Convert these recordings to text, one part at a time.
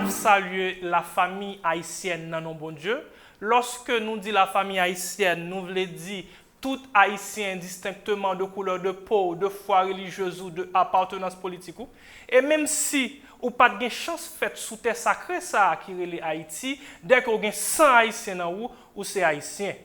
n'a salué la famille haïtienne dans bon Dieu. Lorsque nous dit la famille haïtienne, nous voulons dire tout haïtien distinctement de couleur de peau, de foi religieuse ou de appartenance politique. Et même si ou pas de chance faite sous terre sacrée ça qui relève Haïti, dès qu'on a 100 haïtiens dans ou c'est haïtien.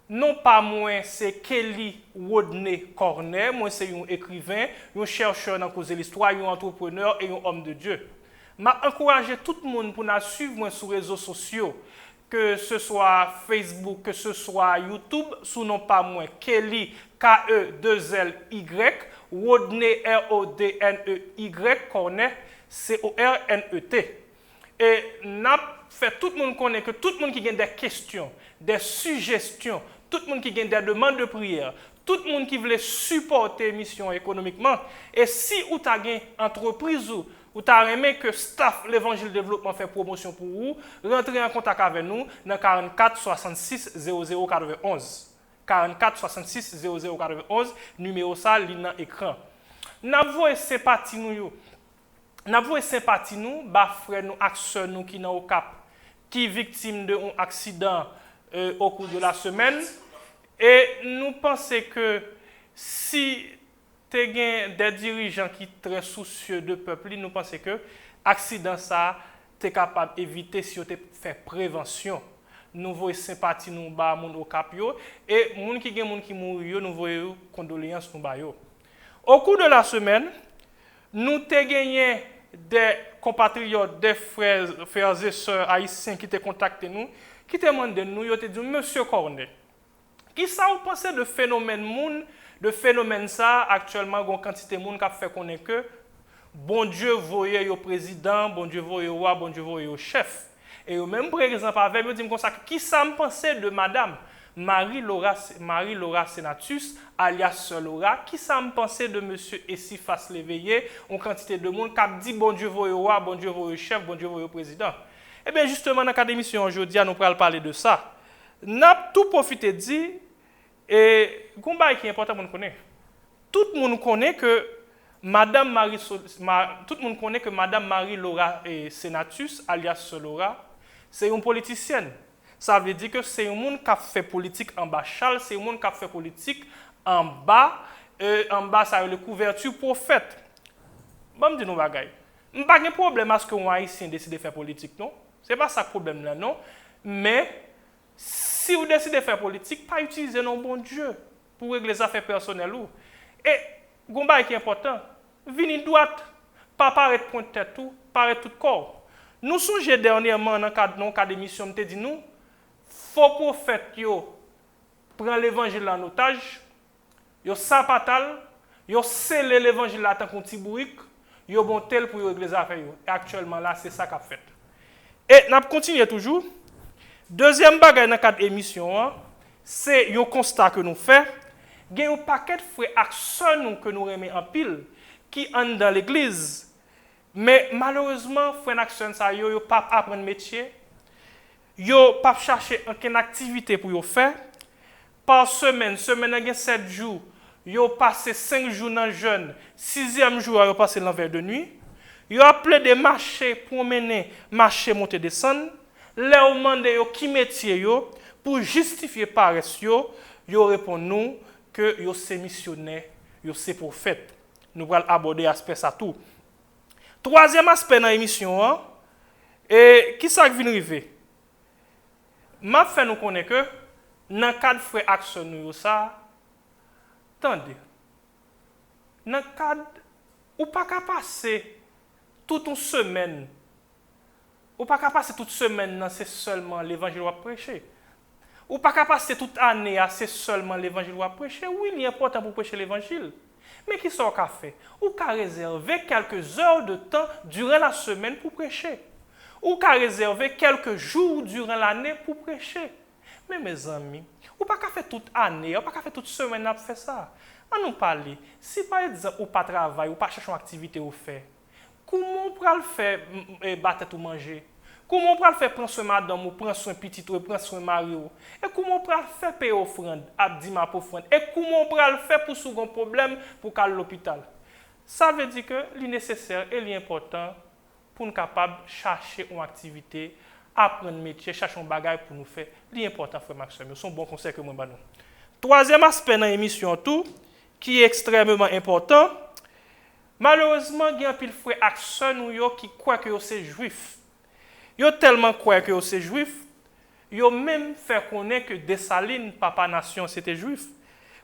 Non pas moi, c'est Kelly Rodney Cornet, moi c'est un écrivain, un chercheur dans cause de l'histoire, un entrepreneur et un homme de Dieu. M'a encouragé tout le monde pour nous suivre moi sur les réseaux sociaux, que ce soit Facebook, que ce soit YouTube, sous non pas moi, Kelly K-E-2-L-Y, Rodney R-O-D-N-E-Y, Cornet, C-O-R-N-E-T. Et n'a fait tout le monde connaît que tout le monde qui a des questions, des suggestions, tout le monde qui a des demandes de prière, tout le monde qui veut supporter mission économiquement, et si vous avez une entreprise ou tu as aimé que staff l'évangile développement fait promotion pour vous, rentrez en contact avec nous dans 44 66 00 91. 44 66 00 91, numéro ça, dans l'écran. Nous avons sympathie nous. Nous avons sympathie nous, frère nous, acteurs nous qui sont au Cap, qui sont victimes d'un accident au cours de la semaine. Et nous pensons que si tu as des dirigeants qui sont très soucieux de peuple, nous pensons que l'accident, ça, tu es capable d'éviter si tu fais prévention. Nous voyons sympathie nous au Cap. Et les gens qui mourent, nous voyons condoléances nous. Au cours de la semaine, nous avons gagné des compatriotes, des frères et sœurs haïtiens qui ont contacté nous, qui te demandé nous, ils ont dit, Monsieur Cornet, qui ça vous pensez de phénomène ça actuellement, il y a une quantité de monde qui a fait connaître que bon Dieu voyait au président, bon Dieu voyait au roi, bon Dieu voyait au chef. Et même par exemple avec me dit comme ça, qui ça me pensait de madame Marie-Laura Senatus, alias Sœur Laura, qui ça me pensait de monsieur Essifas Léveillé, une quantité de monde qui a dit bon Dieu voyait au roi, bon Dieu voyait au chef, bon Dieu voyait au président. Eh bien justement dans cette émission aujourd'hui, nous allons parler de ça. N'a tout profité de dire et combat qui est important pour nous connaître. Tout le monde connaît que Madame Marie-Laura Senatus, alias Sœur Laura, c'est une politicienne. Ça veut dire que c'est un monde qui a fait politique en bas châle, c'est un monde qui a fait politique en bas ça a le couverture prophète. Bon, me dis nous bagay. Pas de problème à ce qu'on haïtien décide de faire politique non. C'est pas ça le problème là non, mais si vous décidez de faire politique, pas utiliser non bon Dieu pour régler les affaires personnelles ou. Et gomba qui est important, venir droite, pas paraître point de tête tout, paraître tout corps. Nous songeons dernièrement dans le cadre d'émission, nous dit nous, faux prophète yo prend l'évangile en otage, yo sapatal, yo scellé l'évangile là tant qu'on petit bourrique, yo bon tel pour régler les affaires yo. Et actuellement là, c'est ça qu'a fait. Et n'a continuer toujours. Deuxième bagage dans cadre émission, c'est un constat que nous faisons. Il y a un paquet de frères actions que nous remettons en pile qui entrent dans l'église. Mais malheureusement, frères action ça yo pas apprendre métier. Yo pas chercher aucune activité pour yo faire. Par semaine il y a 7 jours, yo passé 5 jours dans jeûne, 6e jour yo passé l'envers de nuit. Yo appelé des marchés pour mener marché monter descendre. Là on demande yo qui métier yo pour justifier paresse yo répond nous que yo c'est missionnaire, yo c'est prophète. Nous allons aborder aspect ça tout. Troisième aspect dans l'émission et qui ça vient arriver. M'a fait nous connaître que dans le cadre frère action nous ça attendez. Dans le cadre ou pas qu'à passer toute une semaine ou pas qu'à passer toute semaine c'est seulement l'évangile à prêcher. Ou pas qu'à passer toute année c'est seulement l'évangile à prêcher. Oui, il est important pour prêcher l'évangile. Mais qui sont qu'a fait? Ou qu'a réservé quelques heures de temps durant la semaine pour prêcher. Ou qu'a réservé quelques jours durant l'année pour prêcher. Mais mes amis, ou pas qu'à faire toute année, ou pas qu'à faire toute semaine à faire ça. On nous parle. Si par exemple ou pas travail, ou pas chercher une activité ou faire, comment on peut le faire battre tout manger? Comment on peut le faire prendre soin madame ou prendre soin petit ou prendre soin mari? Et comment on peut le faire payer offrande, abdima pour offrande? Et comment on peut le faire pour soulever un problème pour aller à l'hôpital? Ça veut dire que c'est nécessaire et l'important pour nous capables de chercher une activité, apprendre un métier, chercher un bagage pour nous faire. C'est important, frère Maxime. C'est un bon conseil que moi je donne. Troisième aspect dans l'émission, qui est extrêmement important, malheureusement, il y a un pile frère action qui croient que c'est juif. Ils tellement croient que c'est juif, ils ont même fait connaître que Dessalines, papa nation, c'était juif.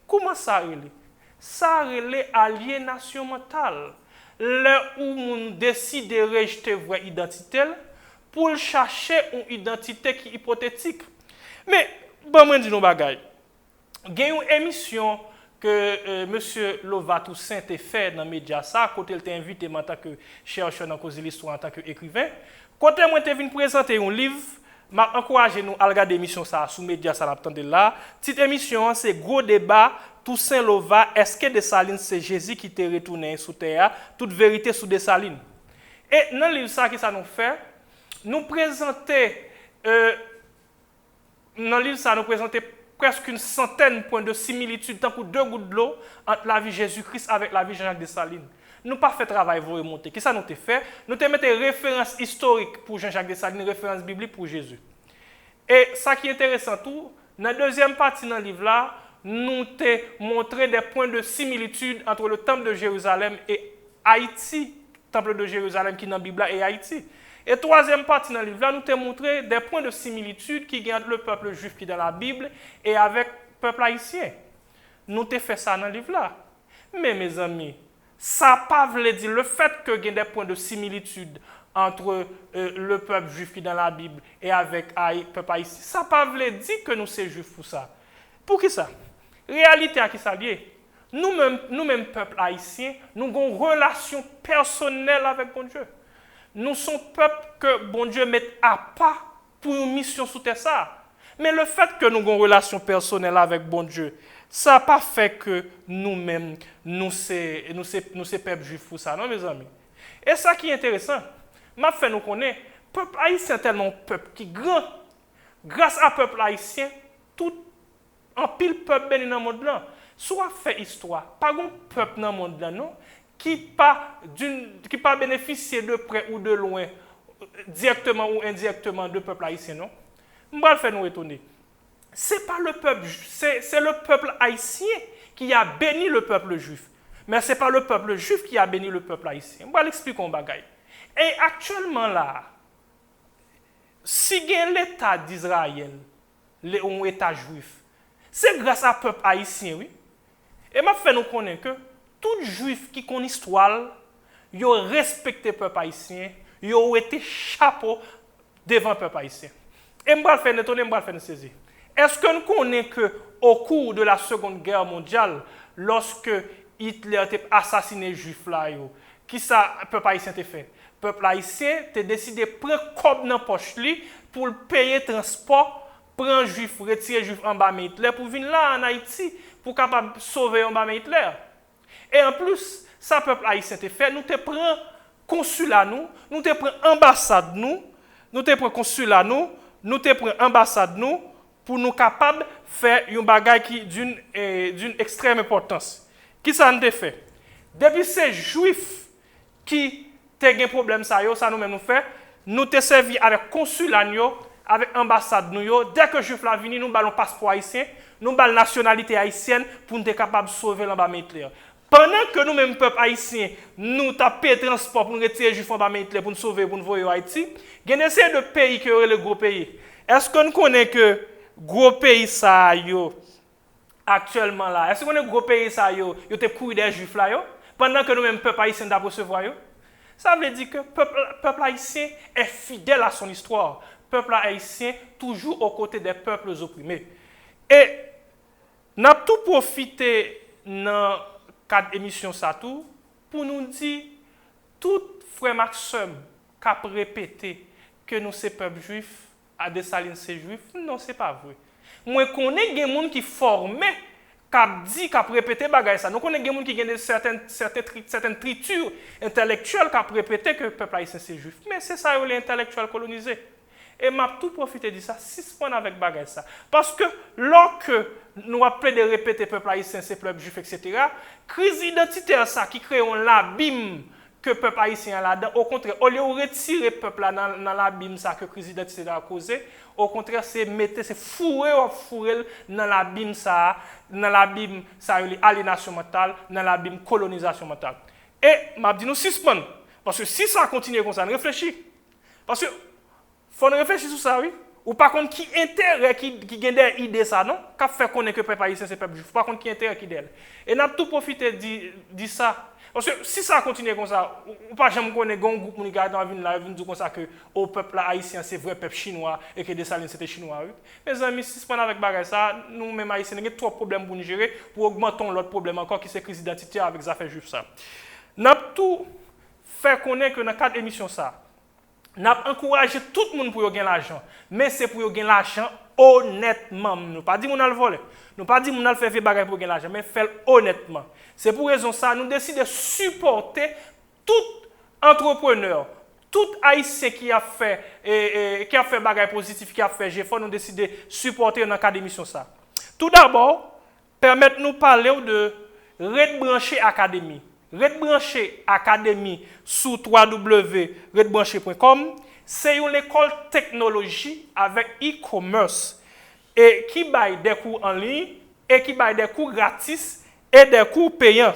Comment ça relève? Ça relève aliénation mentale. Là où on décide de rejeter vraie identité pour chercher une identité qui est hypothétique. Mais, bon, moi, dis nous bagaille. Il y a une émission que M. Lovatou Saint a fait dans les médias, quand il t'a invité en tant que chercheur dans cause de l'histoire, en tant qu'écrivain. Quand moi t'ai venu présenter un livre, m'a encouragé nous à regarder l'émission ça sous médias ça l'attendait là. Petite émission c'est gros débat Toussaint Lova, est-ce que Dessalines c'est Jésus qui t'est retourné sous terre, toute vérité sous Dessalines. Et dans le livre ça qui ça nous fait, nous présenter dans le livre ça nous présenter presque une centaine de points de similitude tant que deux gouttes de l'eau entre la vie de Jésus-Christ avec la vie de Jean-Jacques Dessalines. Nous n'avons pas fait travail pour remonter. Qu'est-ce que ça nous a fait? Nous avons mis des références historiques pour Jean-Jacques Dessalines, des références bibliques pour Jésus. Et ça qui est intéressant, tout, dans la deuxième partie dans le livre là, nous avons montré des points de similitude entre le temple de Jérusalem et Haïti, le temple de Jérusalem qui est dans la Bible et Haïti. Et la troisième partie dans le livre là, nous avons montré des points de similitude qui ont entre le peuple juif qui est dans la Bible et avec le peuple haïtien. Nous avons fait ça dans le livre là. Mais mes amis, ça ne veut pas dire le fait qu'il y ait des points de similitude entre le peuple juif qui est dans la Bible et avec le peuple haïtien. Ça ne veut pas dire que nous sommes juifs pour ça. Pour qui ça? Réalité à qui ça lié? Nous-mêmes, peuple haïtien, nous avons une relation personnelle avec bon Dieu. Nous sommes peuple que bon Dieu met à part pour une mission sous terre ça. Mais le fait que nous avons une relation personnelle avec bon Dieu, ça n'a pas fait que nous-mêmes, nous sommes peuple juif pour ça, non mes amis? Et ça qui est intéressant, m'a fait nous connaître, le peuple haïtien est tellement un peuple qui est grand. Grâce à peuple haïtien, tout en pile peuple béni dans le monde là. Soit fait histoire, pas un peuple dans le monde là, non, qui pas bénéficier de près ou de loin, directement ou indirectement de peuple haïtien, non? Je vais le faire nous étonner. C'est pas le peuple, c'est le peuple haïtien qui a béni le peuple juif. Mais ce n'est pas le peuple juif qui a béni le peuple haïtien. Je vais l'expliquer un bagage. Et actuellement là, si il y a l'État d'Israël, un État juif, c'est grâce à peuple haïtien, oui. Et je fais nous connaître que tout juif qui connaît l'histoire, il a respecté le peuple haïtien, il a été chapeau devant le peuple haïtien. Et je vais le faire étonner, je vais le faire saisir. Est-ce que nous connaissons qu'au cours de la Seconde Guerre mondiale, lorsque Hitler a assassiné les Juifs là, qui ça le peuple haïtien a fait? Le peuple haïtien a décidé de prendre comme dans la poche pour payer le transport, prendre les Juifs, retirer les Juifs en bas de Hitler pour venir là en Haïti pour capable sauver en bas de Hitler. Et en plus, ça le peuple haïtien a fait, nous te prenons consulat nous te prenons ambassade nous te prenons consulat nous te prenons ambassade pour nous capables de faire un bagage qui d'une extrême importance. Qui ça nous fait? Depuis ces juifs qui ont un problème, ça nous-mêmes nous fait, nous te servi avec consulat, avec ambassade. Dès que les juifs sont venus, nous avons un passeport haïtien, nous avons la nationalité haïtienne pour nous être capables de sauver l'embarras Hitler. Pendant que nous-mêmes, peuple haïtien, nous avons payé le transport pour nous retirer les juifs en Hitler, pour nous sauver, pour nous voyer en Haïti, il y a essayé de pays qui auraient le gros pays. Est-ce qu'on connaît que gros pays ça actuellement là? Est-ce qu'on connaît gros pays ça yo te couru des juifs là yo? Pendant que nous-mêmes, peuple haïtien, nous recevoir yo? Ça veut dire que le peuple haïtien est fidèle à son histoire. Le peuple haïtien toujours aux côtés des peuples opprimés. Et nous avons tout profité dans cadre émission ça tout pour nous dire tout frère Maxime qui a répété que nous sommes peuple juif à Dessalines c'est juif, non c'est pas vrai. Moi connais des gens qui formés qui dit qui répété bagay ça. Nous connais des gens qui ont certaines tritures intellectuelles qui répété que le peuple haïtien c'est juif, mais c'est ça les intellectuels colonisés. Et m'a tout profité de ça, 6 points avec bagay ça. Parce que lorsque nous appelons de répéter peuple haïtien, c'est peuple juif, etc., crise identitaire ça qui crée un abîme que le peuple haïtien là-dedans. Au contraire, au lieu de retirer le peuple là dans l'abîme ça que la crise d'identité a causé, au contraire, c'est fourrer dans l'abîme ça, aliénation mentale, dans l'abîme colonisation mentale. Et m'a dit nous suspendre parce que si ça continue comme ça, on réfléchit. Parce que faut réfléchir sur ça, oui. Ou par contre, qui intérêt qui gagne des idées ça, non? Qu'a fait connaître que le peuple haïtien c'est peuple juif. Par contre, qui intérêt qui d'elle. Et n'a tout profité de ça. Parce que si ça continue comme ça, ou pas jamais connaître un groupe qui dans la ville là, vient dire comme ça que au peuple haïtien c'est vrai peuple chinois et que Dessalines c'était chinois. Oui. Mes amis, si c'est pas avec bagage ça, nous même haïtiens, nous avons trois problèmes pour nous gérer pour augmenter l'autre problème encore qui c'est crise d'identité avec les affaires juives ça. N'a tout fait connaître que dans le cadre de l'émission ça. N'a encouragé tout le monde pour gagner l'argent, mais c'est pour gagner l'argent honnêtement. Nous pas dit qu'on a le voler, nous pas dit qu'on a le faire bagage pour gagner l'argent, mais faire honnêtement. C'est pour raison ça nous décidons de supporter tout entrepreneur, tout haïtien qui a fait bagage positif, qui a fait GFO, nous décidons de supporter dans le cadre d'émission ça. Tout d'abord, permettez-nous de parler de Red Branché Academy. Red Branché Academy sur www.redbranché.com, c'est une école technologie avec e-commerce et qui baille des cours en ligne et qui baille des cours gratis et des cours payants.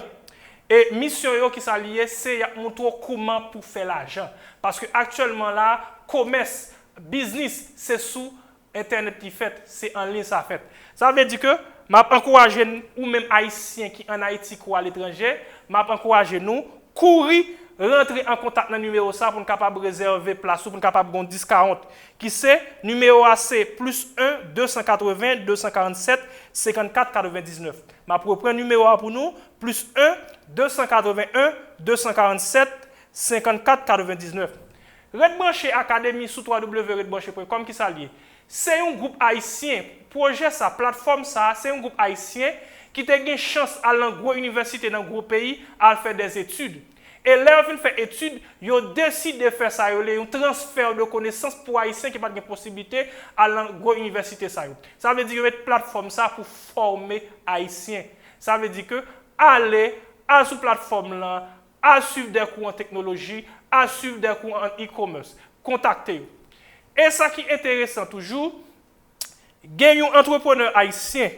Et mission qui s'allie, c'est montrer comment pour faire l'argent. Parce que actuellement là, commerce, business, c'est sous Internet qui fait, c'est en ligne ça fait. Ça veut dire que m'a encouragé ou même haïtiens qui en Haïti ou à l'étranger, m'a encouragé nous courir rentrer en contact dans le numéro ça pour nous capable réserver place pour nous capable gon 1040 qui c'est numéro AC +1 280 247 54 99. M'a prendre numéro pour nous +1 281 247 54 99. Red Branché Academy sur www.redbranché.com qui s'allie. C'est un groupe haïtien, projet sa plateforme ça, c'est un groupe haïtien qui a une chance à la grande université dans un gros pays à faire des études. Et là, ils fait études, ils ont décidé de faire ça, un transfert de connaissances pour haïtiens qui n'ont pas de possibilité à la grande université ça. Ça veut dire qu'ils mettent une plateforme ça pour former haïtiens. Ça veut dire que aller à cette plateforme là, à suivre des cours en technologie, à suivre des cours en e-commerce, contactez-vous. Et ça qui est intéressant toujours, il y a un entrepreneur haïtien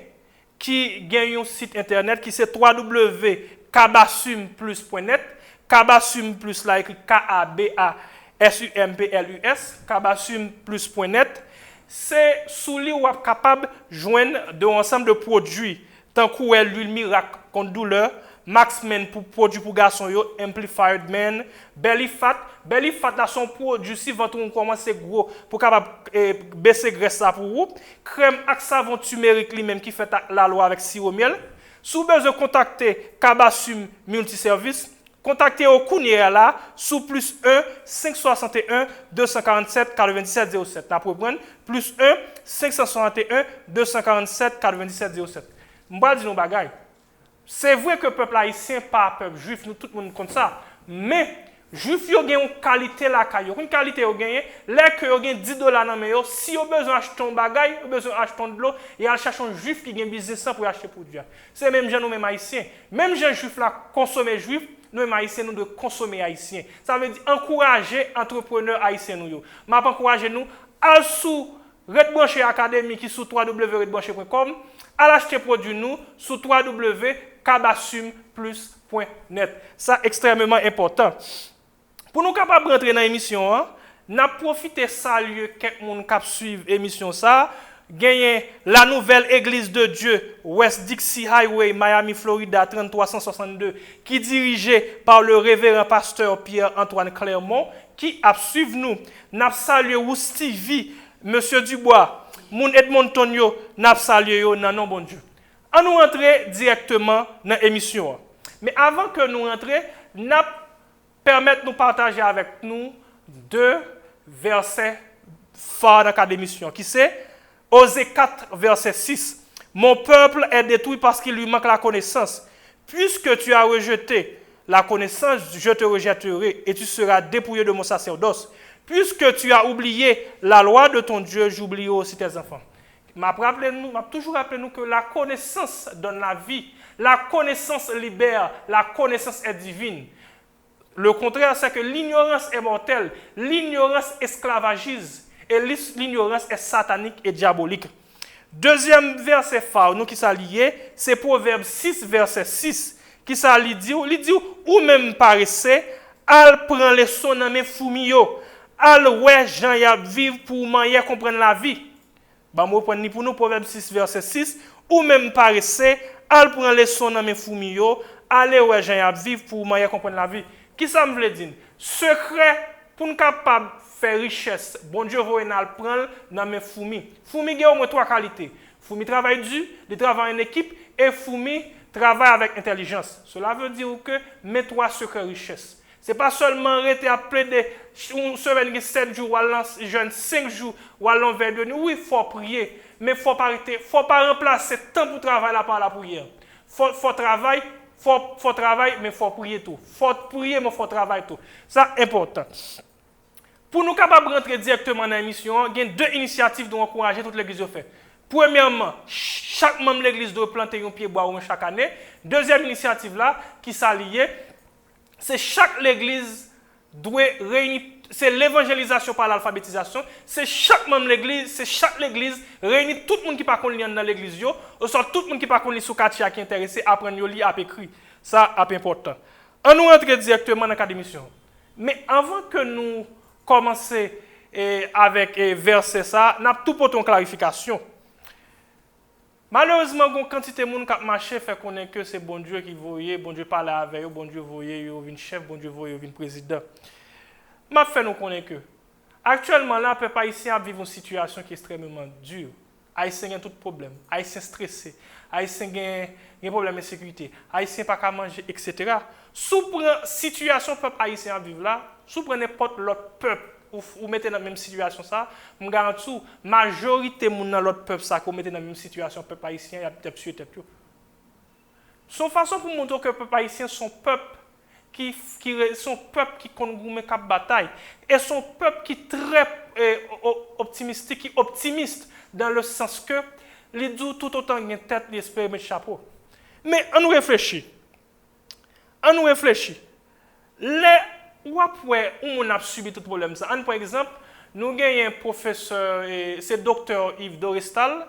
qui gagne un site internet qui c'est www.kabasumplus.net. Kabasum plus là écrit Kabasumplus, kabasumplus.net. C'est sous lui où est capable de joindre un ensemble de produits tant que l'huile miracle contre douleur, Max Men pour produit pour garçon yo, Amplified Men, Belly Fat là son produit si ventre on commence gros pour capable baisser graisse ça pour vous, crème ak savon turmeric lui même qui fait la loi avec sirop miel. Sous besoin contacter Kabasum Multiservice, contactez au Kounia là sous +1 561 247 97 07. N'a pour prendre +1 561 247 97 07. M'ba di nou bagay. C'est vrai que le peuple haïtien pas peuple juif, nous tout le monde comme ça. Mais juif yo gen une qualité la caillou, une qualité yo gagné, les que yo gen $10 dans mais yo, si yo besoin acheter un bagay, yo besoin acheter de l'eau, et al chercher un juif qui gen business pour acheter produit. C'est même gens nous même haïtiens. Même gens juif là consommer juif, nous même haïtiens nous de consommer haïtien. Ça veut dire encourager entrepreneurs haïtiens nous yo. M'a encourager nous à sous Red Branché Academy qui sur www.redbranché.com, à l'acheter produit nous sur www.kabasumplus.net. Ça extrêmement important. Pour nous capables de rentrer dans l'émission, nous avons profité de saluer quelqu'un qui suit l'émission ça, gagner la nouvelle église de Dieu West Dixie Highway, Miami, Florida 3362 qui est dirigée par le révérend pasteur Pierre-Antoine Clermont qui a suivi nous. Nous avons salué Stevie, Monsieur Dubois, Moun Edmontonio, n'a salué yo nan non bon Dieu. On nous rentrer directement dans l'émission. Mais avant que nous rentrions, n'a permettre nous partager avec nous deux versets forts dans l'émission qui c'est Osée 4 verset 6. Mon peuple est détruit parce qu'il lui manque la connaissance. Puisque tu as rejeté la connaissance, je te rejetterai et tu seras dépouillé de mon sacerdoce. Puisque tu as oublié la loi de ton Dieu, j'oublierai aussi tes enfants. M'a toujours rappelé nous que la connaissance donne la vie, la connaissance libère, la connaissance est divine. Le contraire, c'est que l'ignorance est mortelle, l'ignorance esclavagise et l'ignorance est satanique et diabolique. Deuxième verset phare, nous qui s'allié, c'est Proverbe 6, verset 6, qui s'allie dit, ou même paraissez, al prend les sons dans mes foumio, al ouais Jean y a vivre pour manier comprendre la vie. Bah moi prendre pour nous Proverbe 6 verset 6, ou même paraissez, al prend les sons dans mes foumio, allez ouais Jean y a vivre pour manier comprendre la vie. Qui ça me veut dire? Secret pour nous capable faire richesse. Bon Dieu va nous prendre dans mes fourmis. Fourmis a au moins trois qualités. Fourmis travaille dur, il travaille en équipe et fourmis travaille avec intelligence. Cela veut dire que mets-toi secret richesse. C'est pas seulement rester à plaider une semaine 7 jours ou à jeune 5 jours ou à l'envers de nous. Oui, il faut prier, mais il faut pas remplacer temps pour travailler là par la prière. Faut travailler. Faut travailler, mais il faut prier tout. Faut prier, mais il faut travailler tout. Ça, c'est important. Pour nous capables de rentrer directement dans l'émission, il y a deux initiatives pour encourager toute l'église à faire. Premièrement, chaque membre de l'église doit planter un pied bois chaque année. Deuxième initiative là, qui s'allie, c'est chaque l'église doit réunir, c'est l'évangélisation par l'alphabétisation, c'est chaque membre de l'église, c'est chaque l'église réunir tout le monde qui pas connaît dans l'église ou soit tout le monde qui pas connaît sous quartier qui est intéressé à apprendre à lire à écrire. Ça est important. On nous rentre directement dans la émission. Mais avant que nous commencer avec verset ça, n'a tout pour ton clarification. Malheureusement, une quantité de monde qui marché fait connaître que c'est bon Dieu qui voyait, bon Dieu parle avec eux, bon Dieu voyait, il vient chef, bon Dieu voyait, il vient président. M'a fait nous connaître que actuellement là, peuple haïtien vit une situation qui est extrêmement dure. Haïtien a tout problème, Haïtien stressé, Haïtien a problème de sécurité, Haïtien pas qu'à manger, etc. Sous la situation peuple haïtien vivre là, sous n'importe l'autre peuple ou mettez dans la même situation ça, je garantis majorité moun dans l'autre peuple ça, qu'on mettez dans la même situation peuple haïtien y a peut-être sué tête yo. Son façon pour montrer que peuple haïtien son peuple qui compte goumer cap bataille et son peuple qui est très optimiste, qui optimiste dans le sens que les dit tout autant une tête l'esprit met chapeau. Mais on nous réfléchit. Les ou après on a subi tout problème ça. Par exemple, nous avons un professeur c'est docteur Yves Doristal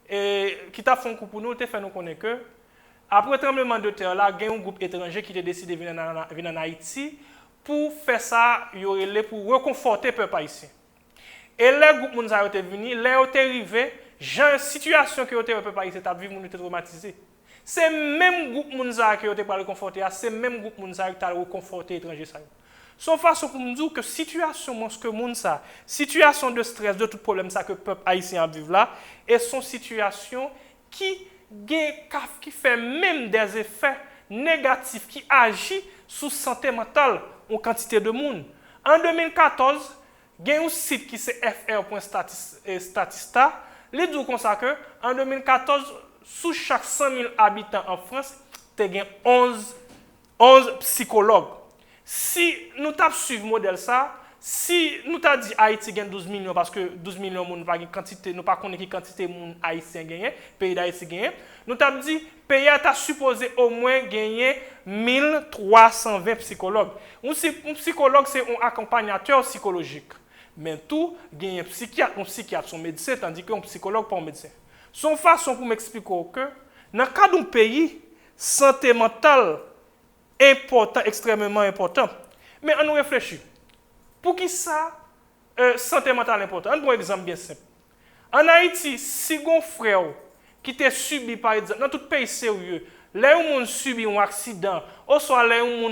qui t'a fait un coup pour nous, fait nous connaître que après le tremblement de terre là, il y a un groupe étranger qui a décidé de venir en Haïti pour faire ça, pour reconforter le peuple haïtien. Et les groupes moun sa été venu, les ont arrivé, genre situation que le peuple haïtien a vécu, moun était traumatisé. C'est même groupe moun sa qui ont été reconforté, c'est même groupe moun sa qui a reconforté étranger ça. Son façon pour nous dire que situation que moun sa, situation de stress, de tout problème ça que le peuple haïtien vit là, et son situation qui fait même des effets négatifs qui agissent sur la santé mentale en quantité de monde. En 2014, il y a un site qui c'est fr.statista, il dit comme ça que en 2014, sous chaque 100 000 habitants en France, il y a 11 psychologues. Si nous suivons le modèle ça, si nous t'a dit Haïti gagne 12 millions parce que 12 millions de monde quantité nous pas connaît quantité de haïtien gagné, pays d'Haïti gagné, nous t'a dit pays a supposé au moins gagner 1320 psychologues. Un psychologue c'est un accompagnateur psychologique. Mais tout gagne un psychiatre son médecin tandis qu'un psychologue pas un médecin. Son façon pour m'expliquer que dans le cas d'un pays santé mentale important extrêmement important. Mais on nous réfléchit. Pour qui ça, santé mentale importante? Un bon exemple bien simple. En Haïti, si un frère qui a subi, par exemple, dans tout pays sérieux, là où on subit un accident, ou soit là où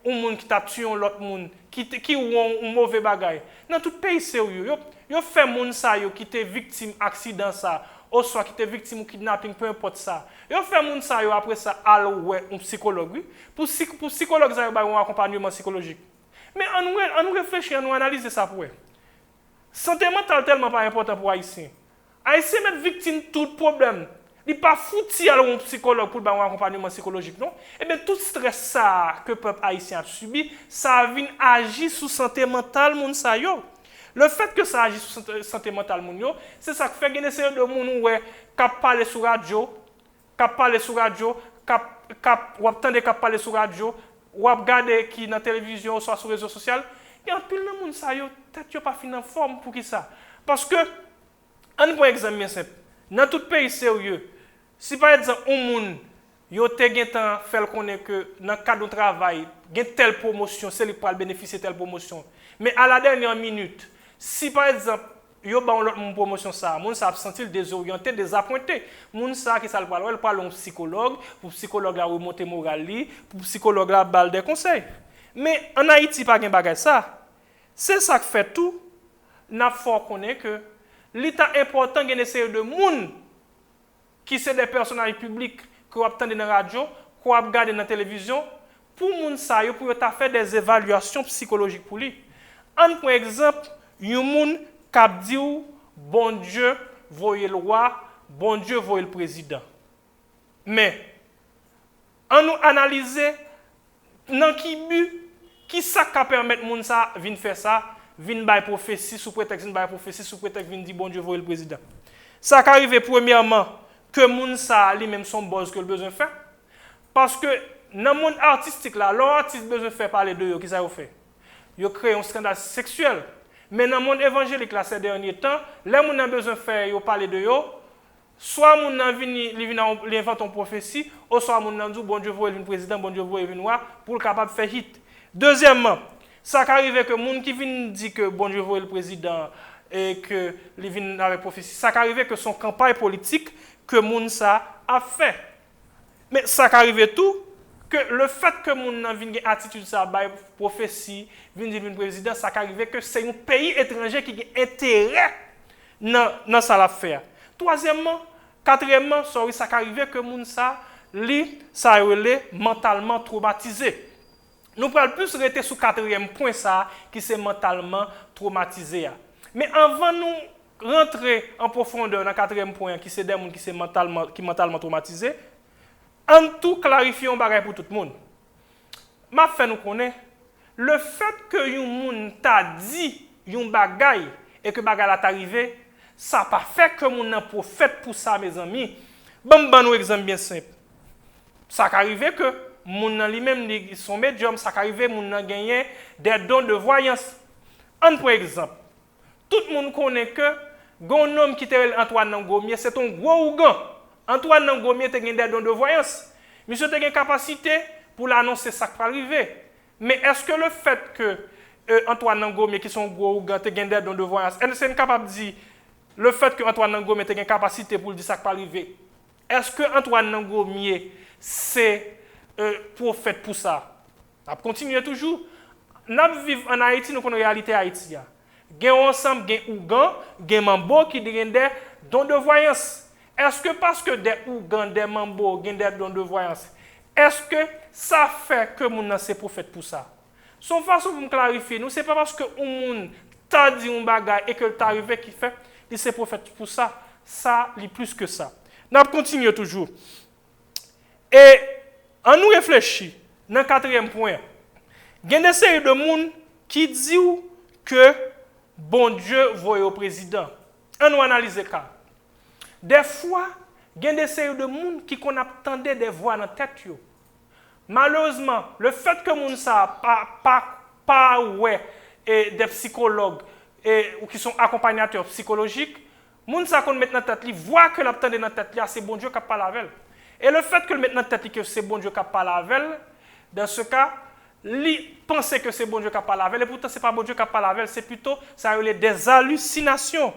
on qui t'a tué l'autre monde, qui ou un mauvais bagage, dans tout pays sérieux, yo fait moun ça yo qui était victime accident ça, ou soit qui était victime kidnapping, peu importe ça. Yo fait moun ça yo après ça un psychologue. Pour psychologue ça yo ba un accompagnement psychologique. Mais on nous réfléchit, on nous analyse ça pour eux. Santé mentale tellement pas important pour Haïtien. Haïtien met victime de tout problème. Il n'est pas foutu à un psychologue pour un accompagnement psychologique, non? Eh bien, tout stress ça que le peuple haïtien a subi, ça vient agir sur la santé mentale moun sa yo. Le fait que ça agit sur la santé mentale moun yo, c'est ça qui fait gagner ces de moun qui parler sur radio, qui parler sur radio, qui parler sur radio, ou regarder qui dans la télévision, soit sur les réseaux sociaux, il y a un pile de monde ça yo tête pas fin en forme pour qui ça. Parce que un point exemple bien simple. Dans tout pays sérieux, si par exemple un monde yo te gen temps faire connaître que dans le cadre du travail, gen telle promotion, c'est lui pour bénéficier de telle promotion. Mais à la dernière minute, si par exemple yo ba l'autre promotion ça, moun ça a senti désorienté, désappointé. Moun ça qui ça le parle un psychologue, pour psychologue la remonter moral li, pour psychologue la balle des conseils. Mais en Haïti pas gen bagay ça. C'est ça qui fait tout. N'a faut connaître que l'état important gen essayer de moun qui c'est des personnalités publiques qu'on entend dans la radio, qu'on regarde dans la télévision pour moun ça yo pour ta faire des évaluations psychologiques pour lui. Un par exemple, yon moun k'ap di ou, bon Dieu, voyez le roi, bon Dieu, voyez le président. Mais, en nous analyser, dans qui but, qui ça qui permet moun ça, vin faire ça, vin bay prophétie, sous prétexte vin bay prophétie, sous prétexte vin di bon Dieu, voyez le président. Ça qui arrive premièrement, que moun ça, lui-même son boss que le besoin faire. Parce que, dans le monde artistique là, l'artiste besoin faire parler de eux, qui ça fait? Ils créent un scandale sexuel. Mais dans le monde évangélique, là, ces derniers temps, les gens ont besoin de faire parler de eux, soit les gens ont inventé une prophétie, ou soit les gens ont dit bon Dieu, voyez le président, bon Dieu, voyez le noir, pour le capable de faire hit. Deuxièmement, ça arrive que les gens qui viennent dire que bon Dieu, voyez le président, et que les viennent avec prophétie, ça arrive que son campagne politique, que les gens a fait. Mais ça arrive tout, que le fait que mon vienne attitude ça bail prophétie vient dire président ça arrive que c'est un pays étranger qui a intérêt dans ça l'affaire. Troisièmement, quatrièmement, ça arrive que mon ça relé mentalement traumatisé. Nous prenons plus rester sur quatrième point ça qui c'est mentalement traumatisé. Mais avant nous rentrer en profondeur dans quatrième point qui c'est des gens qui sont mentalement traumatisés, en tout clarifier un bagage pour tout le monde. Ma fait nous connaît le fait que un monde t'a dit un bagage et que bagage est arrivé, ça pas fait que mon un prophète pour ça mes amis. Bon un exemple bien simple. Ça arrive que mon lui-même son médium, ça arrive mon a gagné des dons de voyance. Un par exemple, tout le monde connaît que un homme qui était Antoine Nangomier, c'est un gros ougan. Antoine Nangomier a des dons de voyance. Monsieur a une capacité pour l'annoncer ça qui va arriver. Mais est-ce que le fait que Antoine Nangomier, qui sont gros ougan, a des dons de voyance, est-ce qu'il est capable de dire le fait que Antoine Nangomier a une capacité pour dire ça qui va arriver? Est-ce que Antoine Nangomier c'est prophète pour ça? On continue toujours. Nous vivons en Haïti, nous connaissons la réalité haïtienne. Il y a ensemble, il y a Ougan, il y a Mambo qui ont des dons de voyance. Est-ce que parce que des Ougan, des Mambo, ont des dons de voyance, est-ce que ça fait que mon c'est prophète pour ça? Son façon de me clarifier, nous, ce n'est pas parce que on t'a dit un bagage et que tu arrivé qui fait que c'est prophète pour ça. Ça, il plus que ça. Nous continuons toujours. Et on nous réfléchit, dans le quatrième point, il y a des séries de gens qui disent que bon Dieu voit au président. On nous analyse le cas. Des fois, il y a des séries de gens qui attendent des voix dans la tête. Malheureusement, le fait que les gens pas des psychologues ou qui sont accompagnateurs psychologiques, les gens qui mettent dans la tête, voient que l'attendent dans la tête, c'est bon Dieu qui parle avec elle. Et le fait que le mettre dans la tête que c'est bon Dieu qui parle avec elle, dans ce cas, penser que c'est bon Dieu qui parle avec elle, et pourtant ce n'est pas bon Dieu qui parle avec elle, c'est plutôt ça des hallucinations.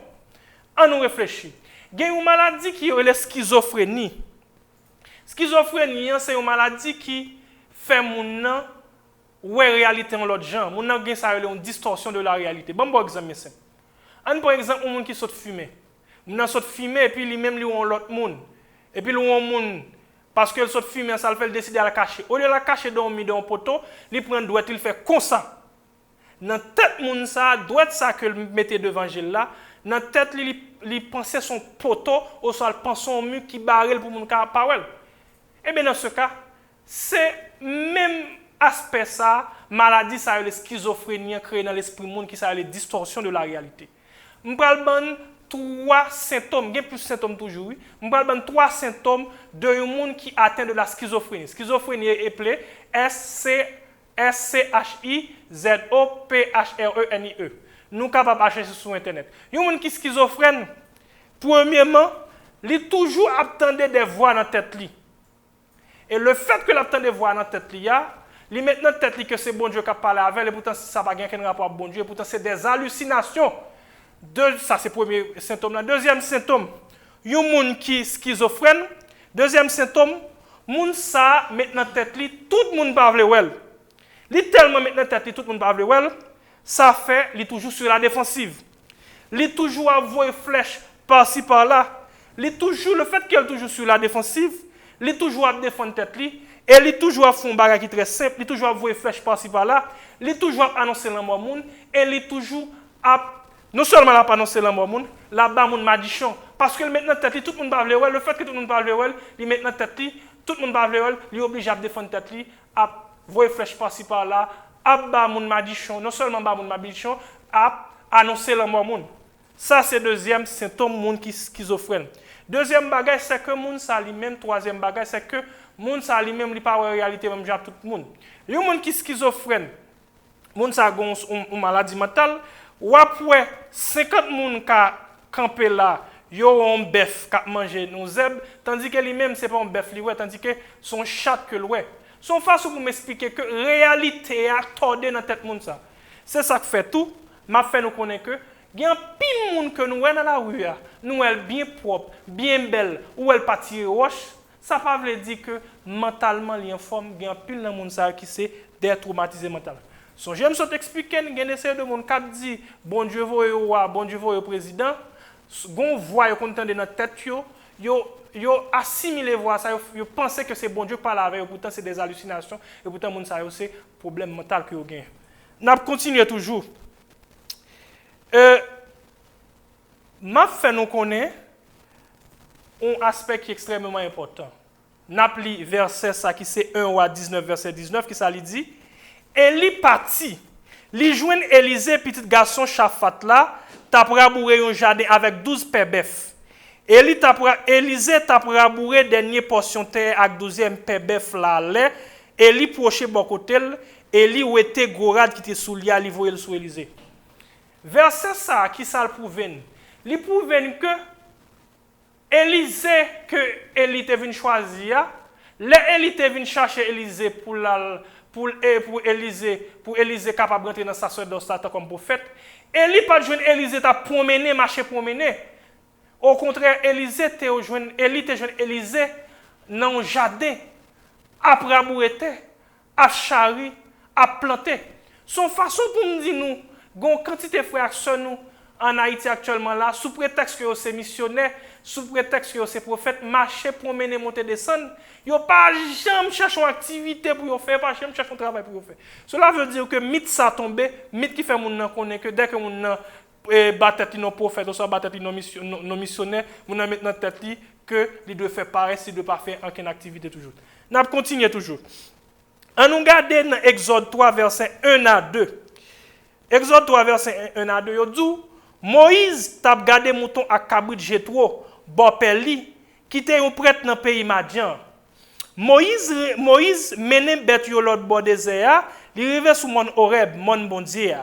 On nous réfléchit. Il y a une maladie qui est la schizophrénie. Schizophrénie, c'est une maladie qui fait mon réalité en l'autre genre. Mon a une distorsion de la réalité. Bon exemple simple. Par exemple, un monde qui saute fumer. Mon saute fumer et puis lui-même lui on l'autre monde. Et puis l'on monde parce que le saute fumer ça le fait décider à la cacher. Au lieu de la cacher dans un poteau, il prend droit il fait comme ça. Dans tête monde ça doit ça que le mettait devant là. Dans tête il pensait son poteau ou soit il pense son mur qui barrel pour mon parole. Et bien dans ce cas, c'est même aspect ça, maladie ça la schizophrénie créée dans l'esprit monde qui ça les distorsions de la réalité. On parle ban trois symptômes, il y a plus de symptômes toujours. Oui. On parle ban trois symptômes de un monde qui atteint de la schizophrénie. Schizophrénie est appelée SCHIZ. S-C-H-I-Z-O-P-H-R-E-N-I-E. Nous sommes capables de chercher sur Internet. Il y a un qui est schizophrène. Premièrement, il toujours attendait des voix dans la tête. Et le fait que l'attend des voix dans la tête, il met dans la tête que c'est bon Dieu qui a parlé avec, et pourtant ça n'a pas aucun rapport avec bon Dieu, et pourtant c'est des hallucinations. Ça c'est le premier symptôme. Deuxième symptôme, il y a un monde qui est schizophrène. Deuxième symptôme, moun ça met dans tête li, tout le monde parle well. Li tellement met dans tête li, tout le monde parle well, ça fait li toujours sur la défensive. Li toujours envoie flèche par-ci par-là. Li toujours le fait qu'elle toujours sur la défensive, li toujours à défendre tête li et li toujours à fond bagage qui très simple, li toujours envoyer flèche par-ci par-là, li toujours annoncer la mort moun et li toujours à non seulement la pas annoncer la mort moun, la ba moun madichon parce que maintenant tête tout le monde parle well, le fait que tout le monde parle well, li maintenant tête tout le monde parle well, li obligé à défendre tête li, à voyer flèche par-ci par-là, à ba moun madichon, non seulement ba moun madichon, à annoncer la mort moun. Ça c'est deuxième symptôme moun qui schizophrène. Deuxième bagage c'est que moun ça lui-même, troisième bagage c'est que moun ça lui-même li pas en réalité même genre tout le monde. Le monde qui schizophrène, moun ça gon une maladie mentale, ou après 50 moun ka camper là, yo un bœuf qui manger nos zèbres, tandis que lui-même c'est pas un bœuf li ouais, tandis que son chat que ouais. Son façon pour m'expliquer que réalité a tordé dans tête moun ça. C'est ça qui fait tout, m'a fait nous connaître que il y a un pile monde que nous voyons dans la rue, nous elle bien propre, bien belle, ou elle pas tirer roche, ça pas veut dire que mentalement il y a une forme, il y a un pile dans monde ça qui c'est d'être traumatisé mentalement. Son j'aime ça t'expliquer, il y a essayé de monde qui dit bon Dieu voye roi, bon Dieu voye président, gon voix yo contendre dans tête yo assimilé voix ça, yo penser que c'est bon Dieu parle avec, pourtant c'est des hallucinations et pourtant monde ça c'est problème mental que yo gagne. N'a continuer toujours. M'a fait nous connaître un aspect qui est extrêmement important. N'appli verset ça qui c'est 1 à 19 verset 19 qui ça lui dit Eli parti, li joine Élisée petit garçon Shaphat là, t'a rabourer un jardin avec 12 paires bœuf. Élisée t'a rabourer dernière portion terre avec 12e paire bœuf là, Eli proche bon côté, Eli ou était gorade qui était sous lia, li voyait sous Élisée. Verset ça qui ça le prouve. Il prouve que Élisée que Élie était venu choisir, Élie était venu chercher Élisée pour Élisée capable d'entrer dans sa sacerdoce comme prophète. Élie pas joindre Élisée t'a promener, marcher promener. Au contraire, Élie était joindre Élisée dans un jardin après rabourer, à charri, à planter. Son façon pour nous dire nous gon quantité de frères sœurs nous en Haïti actuellement là sous prétexte que c'est missionnaire, sous prétexte que c'est prophète, marcher promener monter descendre, yo pas jamais chercher une activité pour yo faire, pas jamais chercher un travail pour yo faire. Cela veut dire que mythe ça tombé, mythe qui fait moun nan connaît que dès que moun nan battre nos prophètes ou soit battre nos missionnaires, moun nan mettre dans tête li que il doit faire pareil, s'il doit pas faire aucune activité toujours. N'a continuer toujours. On nous regarde dans Exode 3 verset 1 à 2. Exode 3, verset 1 à 2, il dit Moïse t'a gardé mouton à cabrit Jétro, Bopeli, qui était un prêtre dans le pays Madian. Moïse menait bête yo l'autre bord désert, il arrivait sous mon Horeb, mon bon Dieu.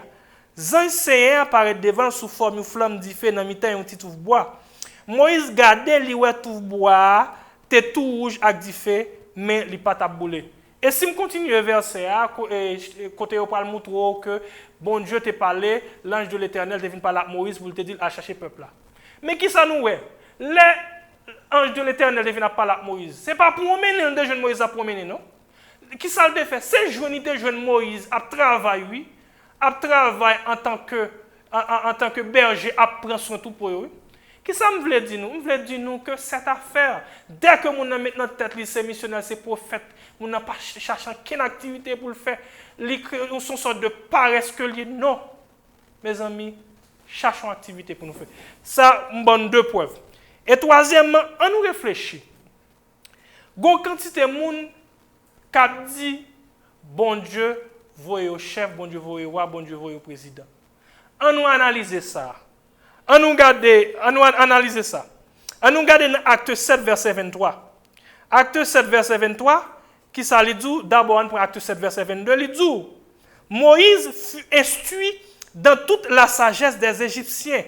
Zan Seigneur apparaît devant sous forme une flamme d'ifé dans mitan un petit touffe bois. Moïse gardait li ouais touffe bois, t'es tout rouge avec d'ifé, mais li pas taboulé. Et si je continue le verset, côté au parle montrer que bon Dieu t'a parlé, l'ange de l'Éternel devine parler à Moïse pour te dire à chercher peuple là. Mais qui ça nous est? L'ange de l'Éternel devine parler à Moïse. C'est pas pour promener de jeune Moïse à promener non? Qui ça le fait? C'est jeune Moïse à travailler oui, à travailler en tant que berger à prendre soin tout pour eux. Qui ça me voulait dire nous? Me voulait dire nous que cette affaire, dès que mon a maintenant tête c'est missionnaire, c'est prophète, on n'a pas cherché quelle activité pour le faire, on sont sorte de paresse que lié. Non, mes amis, cherchons activité pour nous faire. Ça, on donne deux preuves. Et troisièmement, on nous réfléchit. Gon quantité de monde qui dit bon Dieu, voyez au chef, bon Dieu, voyez au roi, bon Dieu, voyez au président. On nous analyser ça. On nous analyser ça. On nous regarde dans Acte 7, verset 23. Acte 7, verset 23, Qui ça lui dit? D'abord, on prend acte 7, verset 22, il dit, Moïse fut instruit dans toute la sagesse des Égyptiens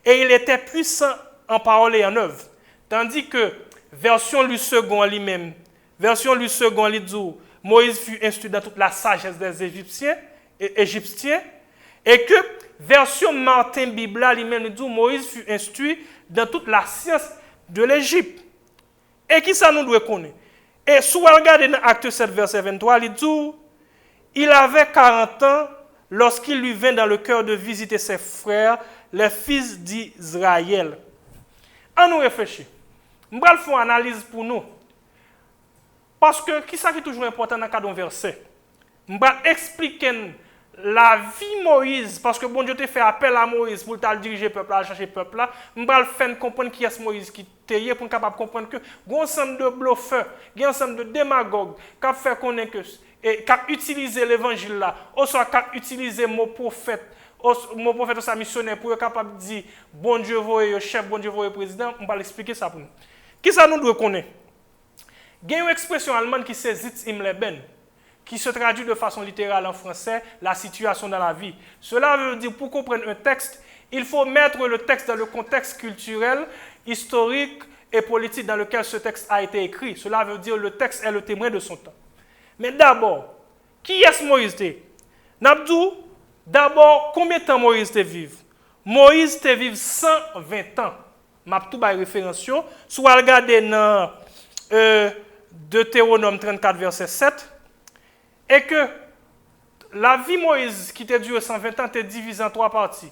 et il était puissant en parole et en œuvre. Tandis que, version lui second lui-même, version lui second lui dit, Moïse fut instruit dans toute la sagesse des Égyptiens, et que, version Martin Bibla lui-même lui dit, Moïse fut instruit dans toute la science de l'Égypte. Et qui ça nous doit connaître? Et si vous regardez dans Acte 7, verset 23, il dit, il avait 40 ans lorsqu'il lui vint dans le cœur de visiter ses frères, les fils d'Israël. On nous réfléchit. Je vais faire une analyse pour nous. Parce que, qui est toujours important dans le cadre d'un verset? Je vais expliquer la vie Moïse, parce que bon Dieu t'a fait appel à Moïse pour diriger le peuple, à chercher le peuple là. Je vais faire comprendre qui est Moïse qui était pour capable comprendre que il y a un ensemble de bluffeurs, il y a un ensemble de démagogues qui ont fait connaître et qui ont utilisé l'évangile là, ou soit qui ont utilisé mon prophète ou sa missionnaire pour être capable de dire bon Dieu voyez chef, bon Dieu voyez président. On va l'expliquer ça pour nous. Qui ça nous doit connaître? Il y a une expression allemande qui c'est Sitz im Leben, qui se traduit de façon littérale en français, la situation dans la vie. Cela veut dire, pour comprendre un texte, il faut mettre le texte dans le contexte culturel, historique et politique dans lequel ce texte a été écrit. Cela veut dire que le texte est le témoin de son temps. Mais d'abord, qui est Moïse? Nabdou, d'abord, combien de temps Moïse te vive? Moïse te vive 120 ans. Je vais tout référence. Si vous regardez dans Deutéronome 34, verset 7, et que la vie Moïse qui t'a duré 120 ans t'est divisée en 3 parties.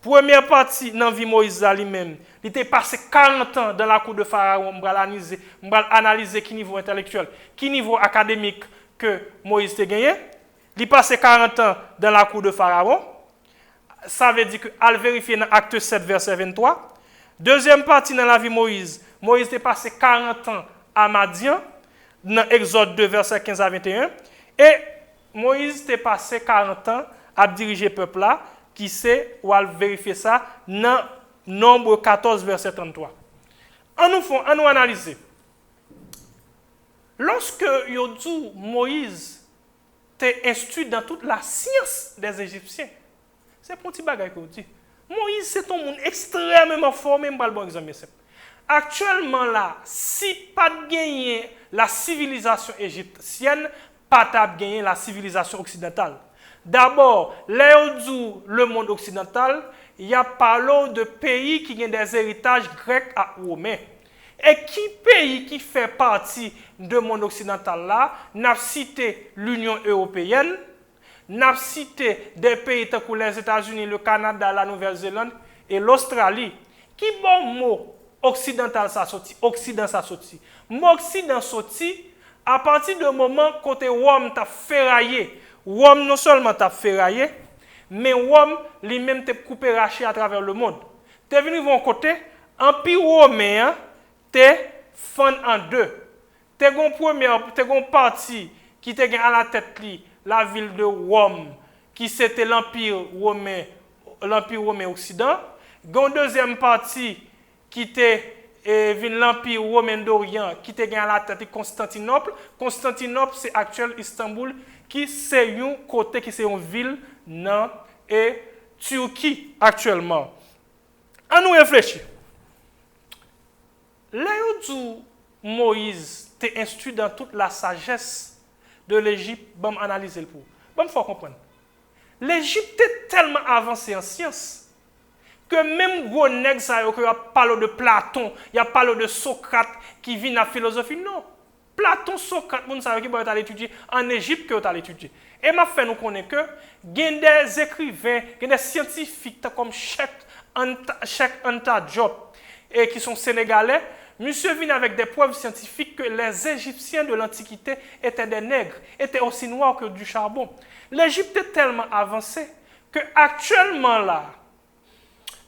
Première partie dans la vie Moïse lui-même, il était passé 40 ans dans la cour de Pharaon. On va analyser qui niveau intellectuel, qui niveau académique que Moïse t'a gagné. Il passé 40 ans dans la cour de Pharaon. Ça veut dire que al vérifier dans Acte 7, verset 23. Deuxième partie dans la vie Moïse, Moïse t'a passé 40 ans à Madian, dans Exode 2, verset 15 à 21. Et Moïse t'a passé 40 ans à diriger le peuple là, qui sait ou à vérifier ça dans Nombre 14, verset 33. On nous analyser. Lorsque Moïse t'est instruit dans toute la science des Égyptiens, c'est pour un petit bagage que vous dites. Moïse, c'est un monde extrêmement formé, je vais bon exemple. Actuellement là, si pas de gagner la civilisation égyptienne, pas de gagner la civilisation occidentale. D'abord, le monde occidental, il y a parlé de pays qui ont des héritages grecs à romains. Et qui pays qui fait partie du monde occidental là, n'a cité l'Union européenne, n'a cité des pays tels que les États-Unis, le Canada, la Nouvelle-Zélande et l'Australie. Qui bon mot occidental ça sorti, Occident ça sorti. Mot Occident sorti à partir du moment côté Rome t'a ferraillé. Rome non seulement t'a ferraillé, mais Rome lui-même t'a coupé raché à travers le monde. T'es venu de côté, empire romain t'es fend en deux. T'es une partie qui t'est à la tête la ville de Rome, qui c'était l'empire romain occident. Une deuxième partie qui était l'empire romain d'Orient, qui était à la tête Constantinople. Constantinople, c'est actuel Istanbul, qui c'est un côté, qui c'est une ville dans et Turquie actuellement. On nous réfléchit. Là où Moïse t'est instruit dans toute la sagesse de l'Égypte, bon analyser le pour. Bon faut comprendre. L'Égypte est tellement avancée en science que même gros nèg ça y a parlé de Platon, il y a parlé de Socrate qui vient dans la philosophie non. Platon, Socrate, moun savez qui va aller étudier en Égypte que va étudier. Et m'a fait nous connaître que il y a des écrivains, il y a des scientifiques comme Cheikh Anta Diop et qui sont sénégalais. Monsieur vient avec des preuves scientifiques que les Égyptiens de l'Antiquité étaient des nègres, étaient aussi noirs que du charbon. L'Égypte est tellement avancée que actuellement là,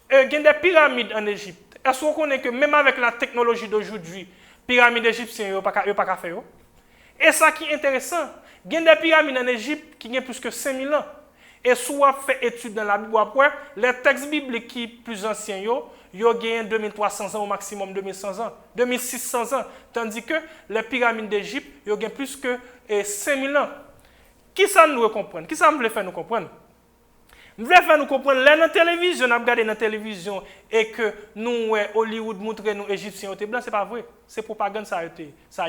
il y a des pyramides en Égypte. Est-ce qu'on connaît que même avec la technologie d'aujourd'hui, pyramides égyptiennes, il n'y a pas faire. Et ça qui est intéressant, il y a des pyramides en Égypte qui ont plus que 5000 ans. Et soit fait étude dans la Bible après, les textes bibliques qui plus anciens, yo gagnent 2300 ans au maximum 2100 ans, 2600 ans. Tandis que les pyramides d'Égypte, yo gagnent plus que 5000 ans. Qui ça nous comprendre? Qui ça me veut faire nous comprendre? Je voulais faire nous comprendre, là dans la télévision, on a regardé dans la télévision et que nous, Hollywood, montre nous Égyptiens étaient blancs, c'est pas vrai. C'est propagande, ça y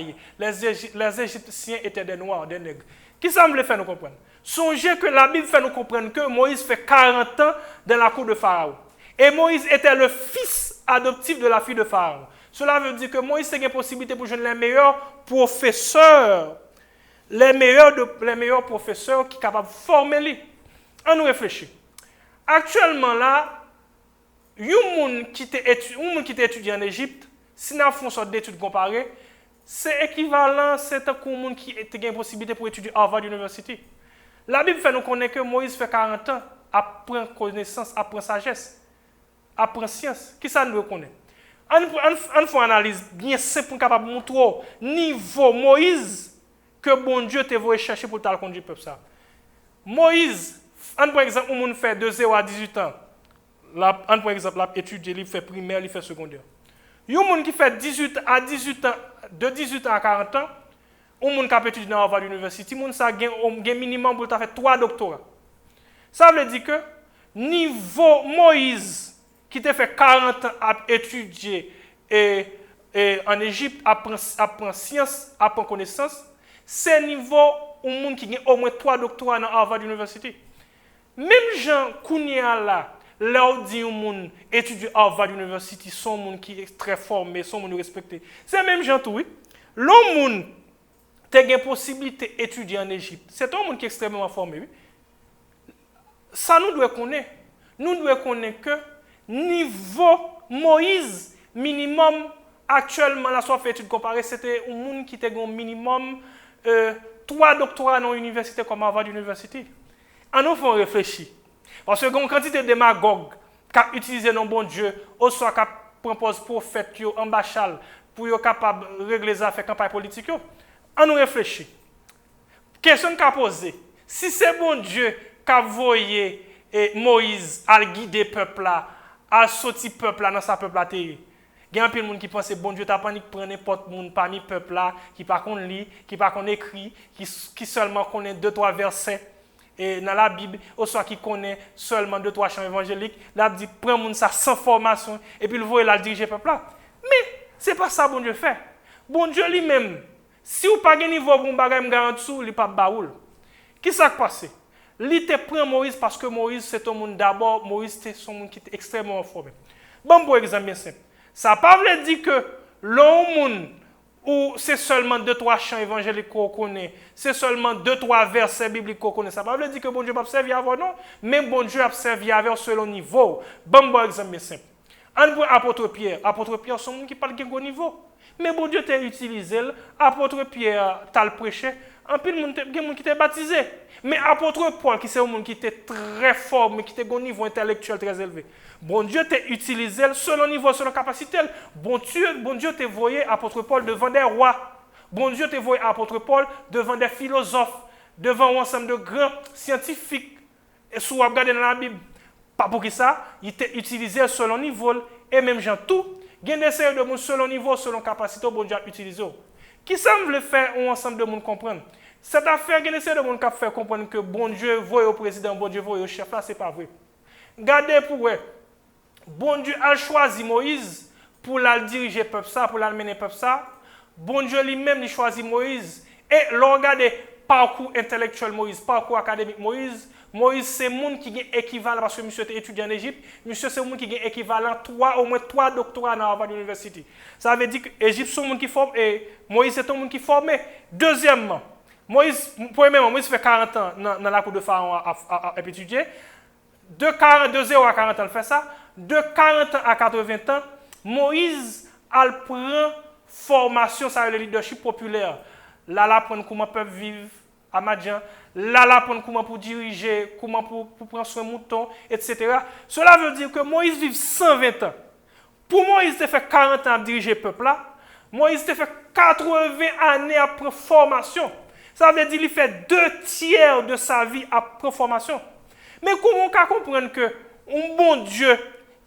est. Les Égyptiens étaient des noirs, des nègres. Qui ça me voulait faire nous comprendre? Songez que la Bible fait nous comprendre que Moïse fait 40 ans dans la cour de Pharaon. Et Moïse était le fils adoptif de la fille de Pharaon. Cela veut dire que Moïse a une possibilité pour jouer les meilleurs professeurs. Les meilleurs professeurs qui sont capables de former lui. On nous réfléchit. Actuellement là, un monde qui était étudiant en Égypte, si nous faisons une sorte d'études comparées, c'est équivalent, c'est un monde qui a une possibilité pour étudier à Harvard University. La Bible fait nous connaître que Moïse fait 40 ans, apprend connaissance, apprend sagesse, apprend science. Qui ça nous reconnaît? On fait une analyse bien simple pour capable montrer niveau Moïse que bon Dieu te voulu chercher pour t'al conduire peuple ça. Moïse, par exemple, on fait de 0 à 18 ans. Par exemple, l'étudier, il fait primaire, il fait secondaire. Il y a un monde qui fait 18 à 18 ans, de 18 ans à 40 ans, un monde qui a étudié dans Harvard University, il a un minimum pour faire 3 doctorats. Ça veut dire que niveau Moïse, qui a fait 40 ans à étudier en Égypte, apprend science, apprend connaissance, c'est niveau un monde qui a au moins 3 doctorats dans Harvard University. Même gens Kounia là, là où dit un monde étudie à Harvard University, sont monde qui est très formé, sont monde respecté. C'est même gens tout oui. L'homme monde a une possibilité d'étudier en Égypte. C'est un monde qui est extrêmement formé. Oui. Ça nous doit connaître. Nous devons connaître que niveau Moïse minimum actuellement la soit fait étude comparée, c'était un monde qui a un minimum 3 doctorats dans l'université comme Harvard University. On nous fait réfléchir. Parce que une quantité de démagogues qui utilisent nos bon Dieu, ou soit qui proposent prophètes en bachal pour être capable de régler les affaires campagne politique. On nous réfléchit. Question qu'a posée. Si c'est bon Dieu qui a envoyé Moïse à guider le peuple là, à sortir le peuple là dans sa peuple là, il y a un peu de monde qui pense que bon Dieu t'a panique prendre n'importe monde parmi le peuple là qui pas qu'on lit, qui pas qu'on écrit, qui seulement connaît 2-3 versets et dans la Bible, ou soit qui connaît seulement 2-3 chants évangéliques, là dit prend monde ça sans formation et puis le voyer là diriger le peuple là. Mais c'est pas ça bon Dieu fait. Bon Dieu lui-même, si ou pas de niveau pour bagay me garantit, il pas baoul. Qui ça qui passe? Il te prend Moïse parce que Moïse c'est un monde d'abord, Moïse c'est son monde qui est extrêmement formé. Bon pour exemple bien simple. Ça pas veut dire que l'homme monde ou c'est seulement 2-3 chants évangéliques qu'on connaît, c'est seulement 2-3 versets bibliques qu'on connaît. Ça ne veut pas dire que bon Dieu va servir avant, non, mais bon Dieu va servir avec selon niveau. Bon exemple simple. On voit apôtre Pierre, c'est un monde qui parle de haut niveau. Mais bon Dieu t'a utilisé, apôtre Pierre t'a prêché, en plus de monde qui t'a baptisé. Mais apôtre Paul, qui c'est un monde qui était très fort, mais qui était un niveau intellectuel très élevé. Bon Dieu t'a utilisé selon niveau, selon capacité. Bon Dieu t'a envoyé apôtre Paul devant des rois. Bon Dieu t'a envoyé apôtre Paul devant des philosophes, devant un ensemble de grands scientifiques. Et si vous regardez dans la Bible, pas pour qui ça, il t'a utilisé selon niveau et même gens tout. Il y a des séries de monde selon niveau, selon capacité, bon Dieu a utilisé. Qui semble faire un ensemble de monde comprendre? Cette affaire, il y a des séries de monde qui fait comprendre que bon Dieu voit au président, bon Dieu voit au chef, là, ce n'est pas vrai. Regardez pour vous. Bon Dieu a choisi Moïse pour la diriger le peuple ça, pour la mener le peuple ça. Bon Dieu lui-même a choisi Moïse. Et regardez parcours intellectuel Moïse, parcours académique Moïse. Moïse, c'est le monde qui est équivalent, parce que monsieur était étudiant en Égypte, monsieur, c'est le monde qui est équivalent au moins 3 doctorats dans Harvard University. Ça veut dire que l'Égypte, c'est le monde qui forme, et Moïse, c'est le monde qui forme. Deuxièmement, premièrement, Moïse fait 40 ans dans la cour de Pharaon à étudier. De 0 à 40 ans, il fait ça. De 40 ans à 80 ans, Moïse prend formation sur le leadership populaire. Là, il apprend comment peuvent vivre à Madian. Là, il apprend comment pour diriger, comment pour prendre soin de moutons, etc. Cela veut dire que Moïse vit 120 ans. Pour Moïse, il fait 40 ans à diriger le peuple là. Moïse il fait 80 années à prendre formation. Ça veut dire qu'il fait 2 tiers de sa vie à prendre formation. Mais comment on peut comprendre que un bon Dieu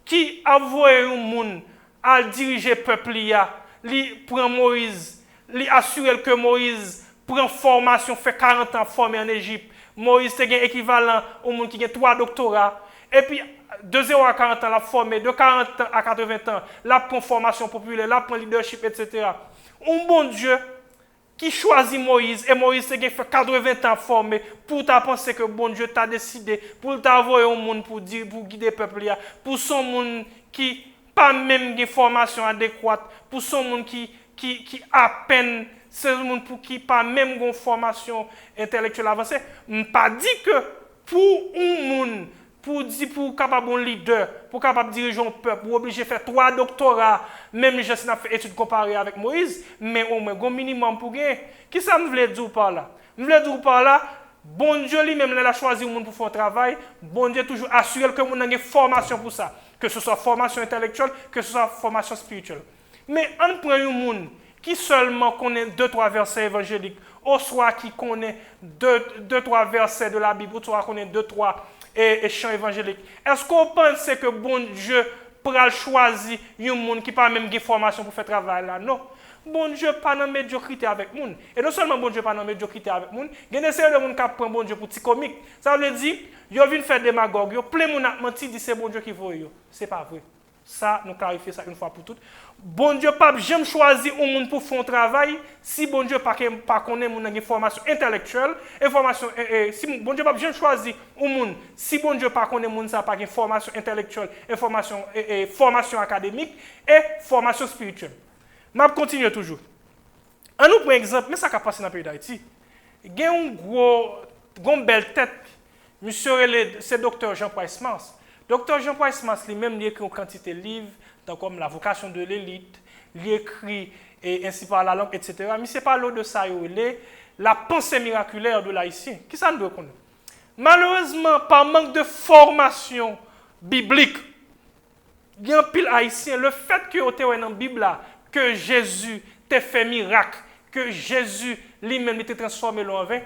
qui a envoyé un monde à diriger le peuple, il prend Moïse, il assure que Moïse prend formation, fait 40 ans formé en Égypte. Moïse est équivalent au monde qui a 3 doctorats. Et puis, de 0 à 40 ans, la formé, de 40 ans à 80 ans, la prend formation populaire, la prend leadership, etc. Un bon Dieu qui choisit Moïse, et Moïse qui fait 80 ans formé, pour ta penser que bon Dieu t'a décidé, pour t'envoyer au monde pour guider le peuple, pour son monde qui pas même une formation adéquate, pour son monde qui à peine, c'est un monde pour qui pas même une formation intellectuelle avancée. Pas dit que pour un monde, pour capable un leader, pour capable diriger un peuple, pour obligé de faire 3 doctorats, même si je fait études comparées avec Moïse, mais au moins un minimum pour gagner. Qui ça me voulait dire par là? Je voulais dire par là, bon Dieu lui-même il a choisi un monde pour faire un travail, bon Dieu toujours assuré que nous avons une formation pour ça, que ce soit formation intellectuelle, que ce soit formation spirituelle. Mais on prend un monde qui seulement connaît 2-3 versets évangéliques, ou soit qui connaît 2-3 versets de la Bible, ou soit connaît 2-3 et chants évangéliques. Est-ce qu'on pense que bon Dieu pourra choisir un monde qui n'a pas même de formation pour faire travail là? Non. Bon Dieu pas dans médiocrité avec monde. Et non seulement bon Dieu pas dans médiocrité avec monde, il y a des séries de monde qui prend bon Dieu pour petit comique. Ça veut dire, ils viennent faire des démagogue, ils plein monde a menti dit c'est bon Dieu qui veut yo. C'est pas vrai. Ça, nous clarifions ça une fois pour toutes. Bon Dieu pas jamais choisi un monde pour faire un travail si bon Dieu pas connaît mon une formation intellectuelle et formation si bon Dieu pas jamais choisi un monde si bon Dieu pas connaît mon ça pas une formation intellectuelle et formation académique et formation spirituelle. M'a continue toujours. On nous prend exemple, mais ça qui a passé dans le pays d'Haïti. Il y a une belle tête. Monsieur c'est docteur Jean-Paul Mars. Docteur Jean-Paul Mars lui-même écrit une quantité de livres, comme La vocation de l'élite, il écrit et ainsi par la langue, etc. Mais ce n'est pas l'eau de ça, la pensée miraculaire de l'haïtien. Qui ça nous doit connaître? Malheureusement, par manque de formation biblique, il y a un pile haïtien. Le fait que vous avez dans la Bible que Jésus t'a fait miracle, que Jésus lui-même était transformé en vin,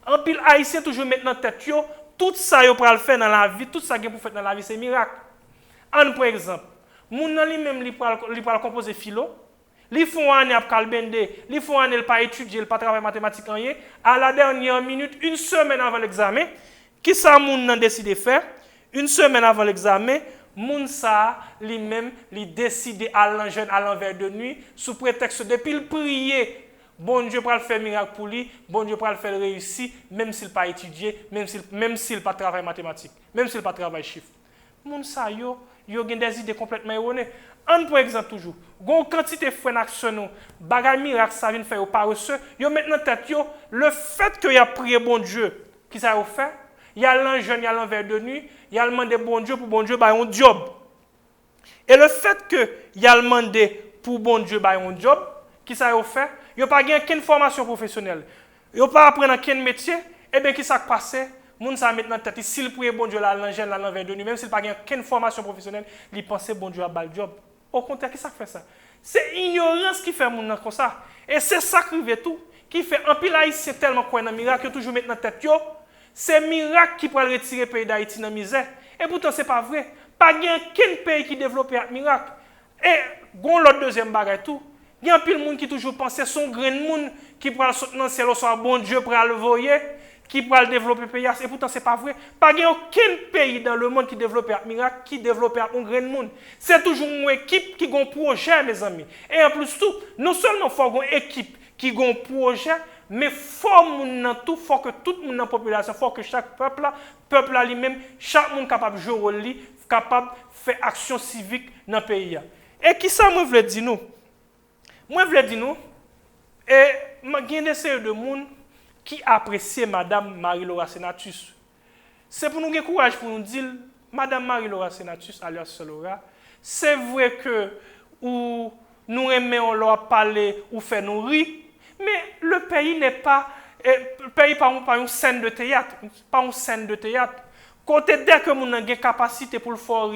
un pile haïtien toujours maintenant tête yo, tout ça yo pral faire dans la vie, tout ça que pour faire dans la vie c'est miracle. En par exemple, moun nan lui-même li pral composer philo, li font année ap kalbende, li font année il pas étudier, il pas travailler mathématiques rien, à la dernière minute, une semaine avant l'examen, qui ça moun nan décide faire? Une semaine avant l'examen, moun sa lui-même li décide à l'envers de nuit sous prétexte depuis le prier. Bon Dieu va le faire miracle pour lui, bon Dieu va le faire réussir, même s'il n'a pas étudié, même s'il n'a pas travaillé mathématiques, même s'il n'a pas travaillé chiffres. Moun sa yo a des idées complètement erronées. Un par exemple toujours, gon quantité de frères action, bagay miracle ça vient faire au paresseux, yo maintenant tête yo, le fait que y a prié bon Dieu, qui ça a fait? Il a l'enjeune, il a l'envers de nuit, il a demandé bon Dieu pour bon Dieu bah un job. Et le fait que il a demandé pour bon Dieu bah un job, qui ça a fait? Il n'a pas gagné aucune formation professionnelle. Il n'a pas appris aucun métier. Et bien, qui s'est passé? Moun sa maintenant tête, s'il prie bon Dieu là l'enjeune là l'envers de nuit, même s'il n'a pas gagné aucune formation professionnelle, il pensait bon Dieu à bal job. Au contraire, qui ça fait ça? C'est ignorance qui fait moun comme ça. Et c'est ça qui fait tout, qui fait un pile haïtien tellement quoi dans miracle toujours maintenant tête yo. C'est miracle qui peut retirer le pays d'Haïti dans la misère. Et pourtant c'est pas vrai. Pas gagné aucun pays qui développe un miracle. Et gon l'autre deuxième bagage tout. Il y a un pile monde qui toujours pense que son grand monde qui pourra sauter dans le ciel, soit bon Dieu pour le voyer, qui pourra développer le pays. Et pourtant, ce n'est pas vrai. Pas aucun pays dans le monde qui développe un miracle, qui développe un grand monde. C'est toujours une équipe qui a un projet, mes amis. Et en plus, tout, non seulement il faut une équipe qui a un projet, mais il faut que tout le monde dans la population, il faut que chaque peuple lui-même, chaque monde capable de jouer au lit, capable de faire action civique dans le pays. Et qui ça, moi, je veux dire nous? Moi, je veux dire nous, et il y a des séries de monde qui apprécient Madame Marie-Laura Senatus. C'est pour nous avoir courage pour nous dire, Madame Marie-Laura Senatus, alias Solora, c'est vrai que nous aimons leur parler ou faire nous rire, mais le pays n'est pas, pas une scène de théâtre, pas une scène de théâtre. Côté dès que nous avons une capacité pour le faire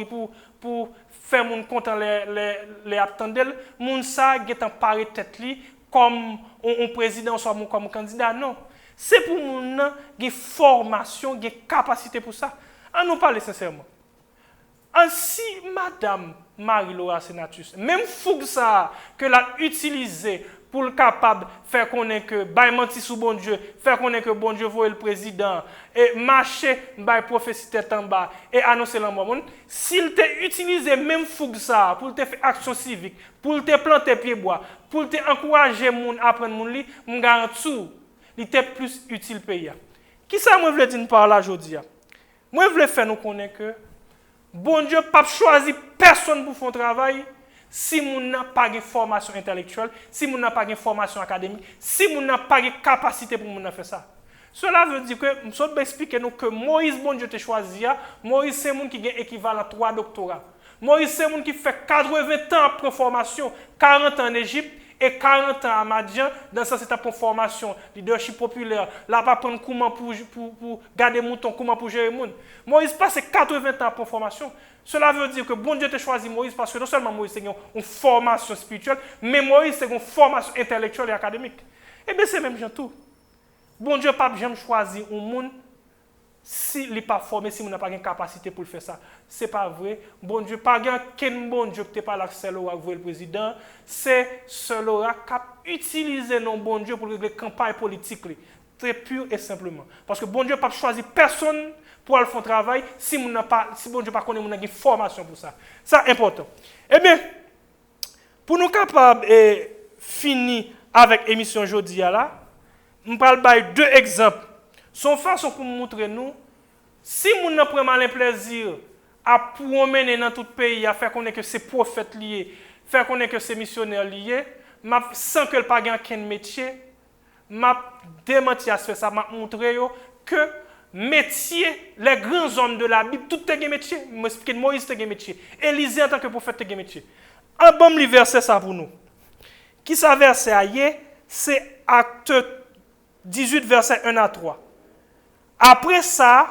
pour faire mon content les attendel, moun sa get en paré tête li comme un président soit comme candidat non. C'est pour moun nan gen formation, gen capacité pour ça. On nous parle sincèrement. Ainsi, Madame Marie-Laura Senatus, même fougue ça que l'a utilisé pour le capable faire connaître que bah menti sous bon Dieu, faire connaître que bon Dieu voit le président et marcher bah prophétie tête en bas et annoncer la mort. S'il t'a utilisé même fougue ça pour te faire action civique, pour te planter pied bois, pour te encourager moun apprendre moun li, mon garantie, il était plus utile pays. Qui ça moi veut dire par là aujourd'hui? Moi veut faire nous connaître que bon Dieu pas choisi personne pour faire travail si moun n'a pas de formation intellectuelle, si moun n'a pas de formation académique, si moun n'a pas de capacité pour moun faire ça. Cela veut dire que je vais expliquer nous que Moïse bon Dieu t'a choisi, Moïse c'est moun qui a équivalent 3 doctorats. Moïse c'est moun qui fait 80 ans après formation, 40 ans en Égypte et 40 ans à Madian dans cette étape de formation, leadership populaire, là pas prendre comment pour garder mouton, comment pour gérer monde. Moïse passe 80 ans pour formation. Cela veut dire que bon Dieu t'a choisi Moïse parce que non seulement Moïse c'est une formation spirituelle, mais Moïse c'est une formation intellectuelle et académique. Et bien c'est même tout. Bon Dieu pas jamais choisi un monde s'il n'est pas formé, si on n'a pas de capacité pour le faire ça. Ce n'est pas vrai. Bon Dieu, pas quel bon Dieu qui n'est pas là, c'est le président. C'est celui qui a utilisé nos bon Dieu pour les campagnes politiques. Très pur et simplement. Parce que bon Dieu n'a pas choisi personne pour aller faire un travail si bon Dieu n'a pas connaît une formation pour ça. Ça c'est important. Eh bien, pour nous capables de finir avec l'émission aujourd'hui, là, je vais parler de 2 exemples. Son façon pour montrer nous, si nous ne prenons pas le plaisir à promener dans tout le pays, à faire connaître que c'est prophètes liés, faire connaître que c'est missionnaires liés, sans que le pas aucun métier, m'a démenti à ce ça, m'a montré que métier, les grands hommes de la Bible, tout est un métier. Je m'explique Moïse est un métier, Élisée en tant que prophète est un métier. Un bon verset ça pour nous. Qui ça verset ailleurs, c'est Acte 18 verset 1 à 3. Après ça,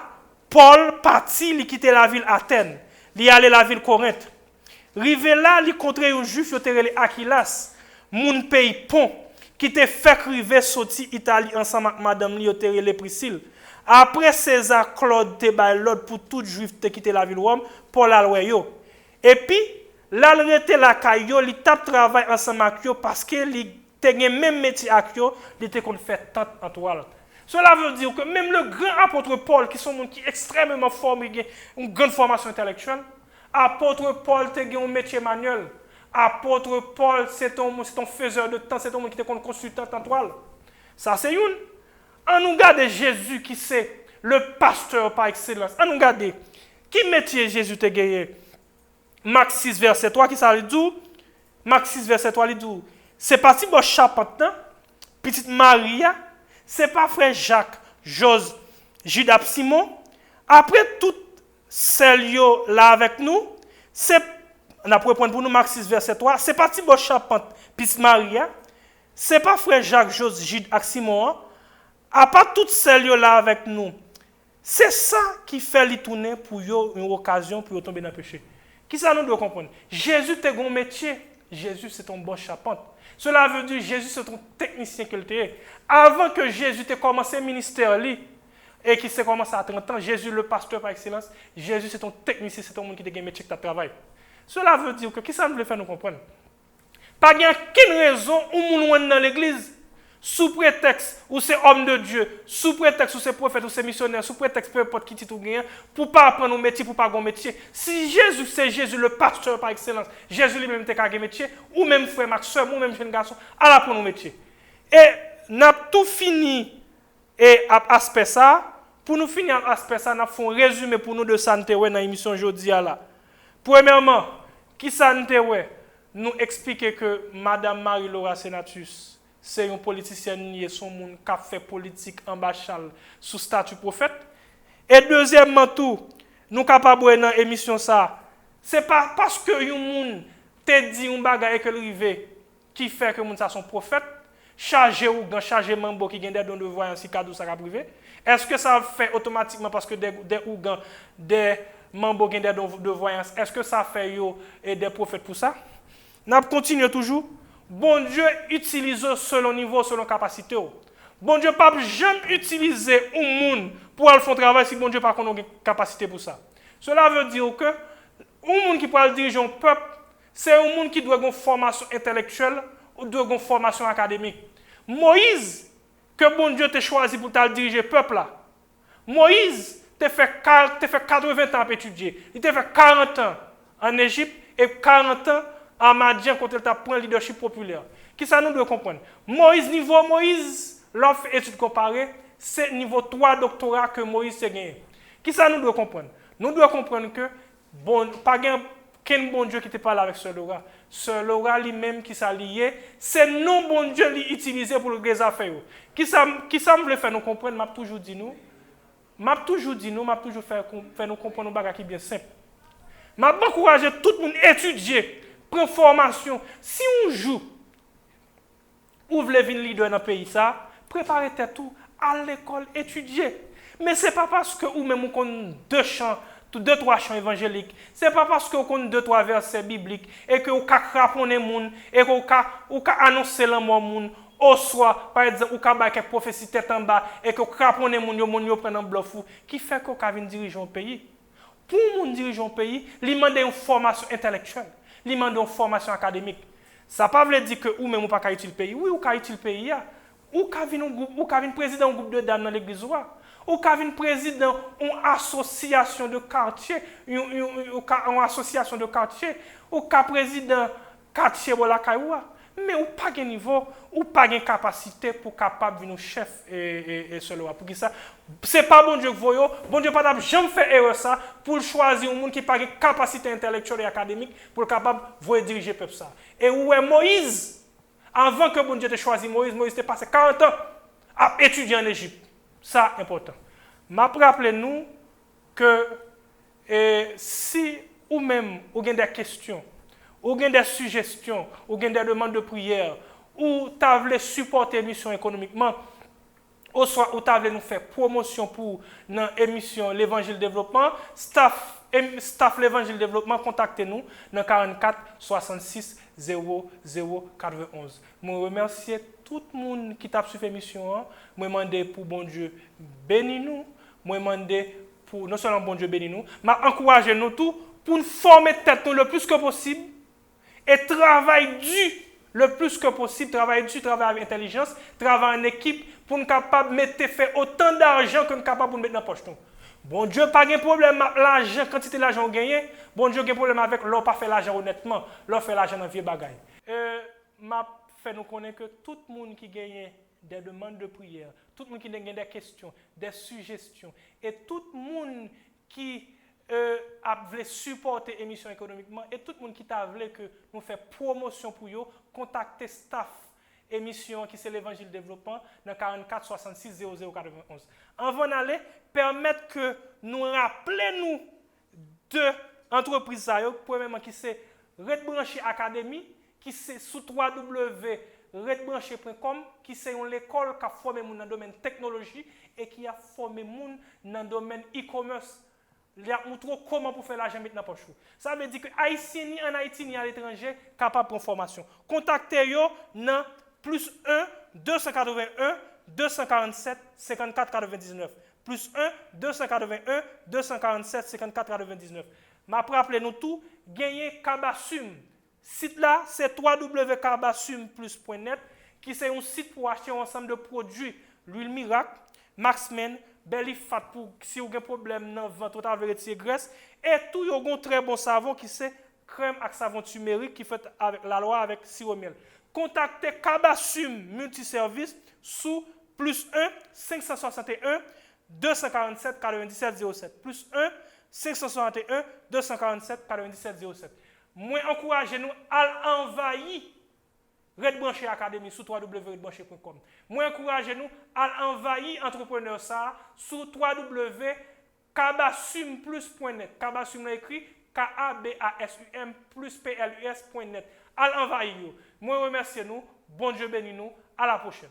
Paul partit, il quittait la ville Athènes, il allait la ville Corinthe. Rivé là, il rencontrait un juif, il était Aquilas, mon pays pont, qui était fait river sorti Italie ensemble avec madame li, il Priscille. Après César Claude te bay l'ordre pour tout juif te quitter la ville Rome, Paul a yo. Et puis, là, il était la caillou, il tap travail ensemble avec yo parce que il était même métier avec yo, il était qu'on fait tant en toile. Cela veut dire que même le grand apôtre Paul, qui sont qui extrêmement formé, une grande formation intellectuelle, apôtre Paul a un métier manuel. Apôtre Paul, c'est un faiseur de temps, c'est un monde qui est un consultant en toile. Ça, c'est une. On nous garde Jésus qui c'est le pasteur par excellence. On nous regarde qui métier Jésus t'a gagné. Marc 6, verset 3, qui ça lui dit? Marc 6, verset 3, il dit c'est parti pour chapeau, petite Maria. C'est pas frère Jacques, Jose, Judas, Simon. Après tout celle là avec nous, c'est on a pour prendre pour nous Marc 6 verset 3, c'est parti bon charpente petite Maria. C'est pas frère Jacques, Jose, Judas, Simon. À part tout celle là avec nous. C'est ça qui fait lui tourner pour yo une occasion pour tomber dans le péché. Qui ça nous doit comprendre? Jésus est un métier. Jésus c'est un bon charpente. Cela veut dire que Jésus c'est un technicien qu'il était. Avant que Jésus ait commencé le ministère et qu'il s'est commencé à 30 ans, Jésus le pasteur par excellence, Jésus c'est un technicien, c'est un monde qui a un métier qui travaille. Cela veut dire que qui ça nous veut faire nous comprendre? Pas de aucune raison où nous dans l'église, sous prétexte où c'est homme de Dieu, sous prétexte où c'est prophète, ou c'est missionnaire, sous prétexte peu importe qui titre ou gagne, pour pas apprendre un métier, pour pas avoir un métier. Si Jésus c'est Jésus le pasteur par excellence, Jésus lui-même était un métier, ou même frère Max, soeur, ou même jeune garçon, à apprendre un métier. Et n'a tout fini et aspect ça. Pour nous finir aspect ça, nous avons un résumé pour nous de ça dans l'émission aujourd'hui là. Premièrement, qui ça nous expliquer que Madame Marie-Laura Senatus c'est une politicienne liée son monde qui a fait politique en bachal sous statut prophète. Et deuxièmement tout, nous capables dans émission ça, c'est pas parce que un monde te dit un bagage que rivé qui fait que monde ça son prophète, chargé ou grand chargé membre qui gagne des dons de voyance si cadeau ça privé. Est-ce que ça fait automatiquement parce que des ougan des membres qui gagne des dons de voyance, est-ce que ça fait yo et des prophètes pour ça? N'a continue toujours. Bon Dieu utilise selon niveau, selon capacité. Bon Dieu pas jamais utiliser un monde pour aller faire un travail si bon Dieu pas qu'on a capacité pour ça. Cela veut dire que un monde qui peut diriger un peuple, c'est un monde qui doit avoir une formation intellectuelle ou doit avoir une formation académique. Moïse, que bon Dieu t'a choisi pour diriger le peuple là. Moïse t'a fait 80 ans pour étudier. Il t'a fait 40 ans en Égypte et 40 ans en Madian quand il t'a pris le leadership populaire. Qui ça nous doit comprendre? Moïse, l'offre étude comparée, c'est niveau 3 doctorat que Moïse a gagné. Qui ça nous doit comprendre? Nous devons comprendre que bon, pas qu'un bon Dieu qui te parle avec ce Laura. Ce Laura lui-même qui s'est lié, c'est non bon Dieu qui utilisé pour les affaires. Qui ça me veut faire nous comprendre? M'a toujours dit nous faire nous comprendre un bagage qui est bien simple. M'a encouragé tout le monde à étudier, prendre formation. Si on joue, ou voulez venir leader dans le pays, ça, préparez tout à l'école, étudier. Mais ce n'est pas parce que ou même on connaît deux, trois chants évangéliques. Ce n'est pas parce que vous connaissez 2-3 versets bibliques et que vous avez craponné les gens et que vous avez annoncé le monde. Au soir, par exemple, vous avez une prophétie tête en bas et que vous craponné les gens, vous prenez un bluff qui fait que vous avez diriger un pays. Pour vous diriger un pays, il demande une formation intellectuelle, il demande une formation académique. Ça ne veut pas dire que vous même vous pas utiliser le pays. Oui, vous avez utiliser le pays. Ou avez un président d'un groupe de dames dans l'église. Ou avez un président d'une association de quartier. Une association de quartier. Ou président quartier de la Kaioua. Mais ou pas de niveau, ou pas de capacité pour capable de chef et cela. Pour ça, c'est pas bon Dieu que vous voyez. Bon Dieu pas jamais fait erreur ça pour choisir un monde qui n'a pas de capacité intellectuelle et académique pour capable de diriger le peuple ça. Et où est Moïse? Avant que bon Dieu te choisi Moïse a passé 40 ans à étudier en Égypte. Ça, c'est important. Mais rappelez-nous que si ou même vous avez des questions, ou avez des suggestions, ou avez des demandes de prière, ou vous voulez supporter l'émission économiquement, ou soit vous voulez nous faire promotion pour l'émission L'Évangile Développement, staff L'Évangile Développement, contactez-nous dans 44 66 00 91. Je remercie tout le monde qui t'a suivi l'émission. Je demande pour bon Dieu bénis nous. Je demande pour non seulement bon Dieu bénis nous, mais encouragez nous tous pour nous former tête nous le plus que possible et travailler dur le plus que possible, travailler avec intelligence, travailler en équipe pour nous capable de mettre autant d'argent que nous capable de mettre dans la poche. Bon Dieu, pas de problème avec l'argent, quantité d'argent gagné. Bon Dieu, pas de problème avec l'on pas fait l'argent honnêtement, l'on fait l'argent dans vieux bagaille. M'a fait nous connaître que tout le monde qui gagne des demandes de prière, tout le monde qui gagne des questions, des suggestions, et tout le monde qui a voulu supporter l'émission économiquement, et tout le monde qui a voulu que nous fassions promotion pour eux, contactez staff émission qui c'est l'Évangile Développement dans 44 66 00 91. Avant d'aller, permettre que nous rappelions de l'entreprise, premièrement qui c'est Red Branché Academy, qui c'est sous www.redbranché.com, qui c'est l'école qui a formé dans le domaine technologie et qui a formé dans le domaine e-commerce. Il a montré comment pour faire l'argent maintenant pour vous. Ça veut dire que Haïtien ni en Haïti ni à l'étranger capable de formation. Contactez-yo dans +1 281 247 54 99. +1 281 247 54 99. Mais après, rappelez-nous tout, gagner Kabasum. Site là, c'est www.kabasumplus.net, qui c'est un site pour acheter un ensemble de produits. L'huile miracle, Maxmen, Belly Fat pour si vous avez un problème dans votre vérité graisse. Et tout, il y a un très bon savon qui c'est crème avec savon turmerique qui fait avec la loi avec sirop miel. Contactez Kabasum Multiservice sous +1 561 247 97 07. +1 561 247 97 07. Moi, encouragez-nous à envahir Red Branché Academy sur www.redbranché.com. Moi, encouragez-nous à envahir entrepreneur ça sur www.kabasumplus.net. Kabasum écrit KABASUM plus PLUS.net. À envahir. Moi, remerciez nous. Bon Dieu bénis nous. À la prochaine.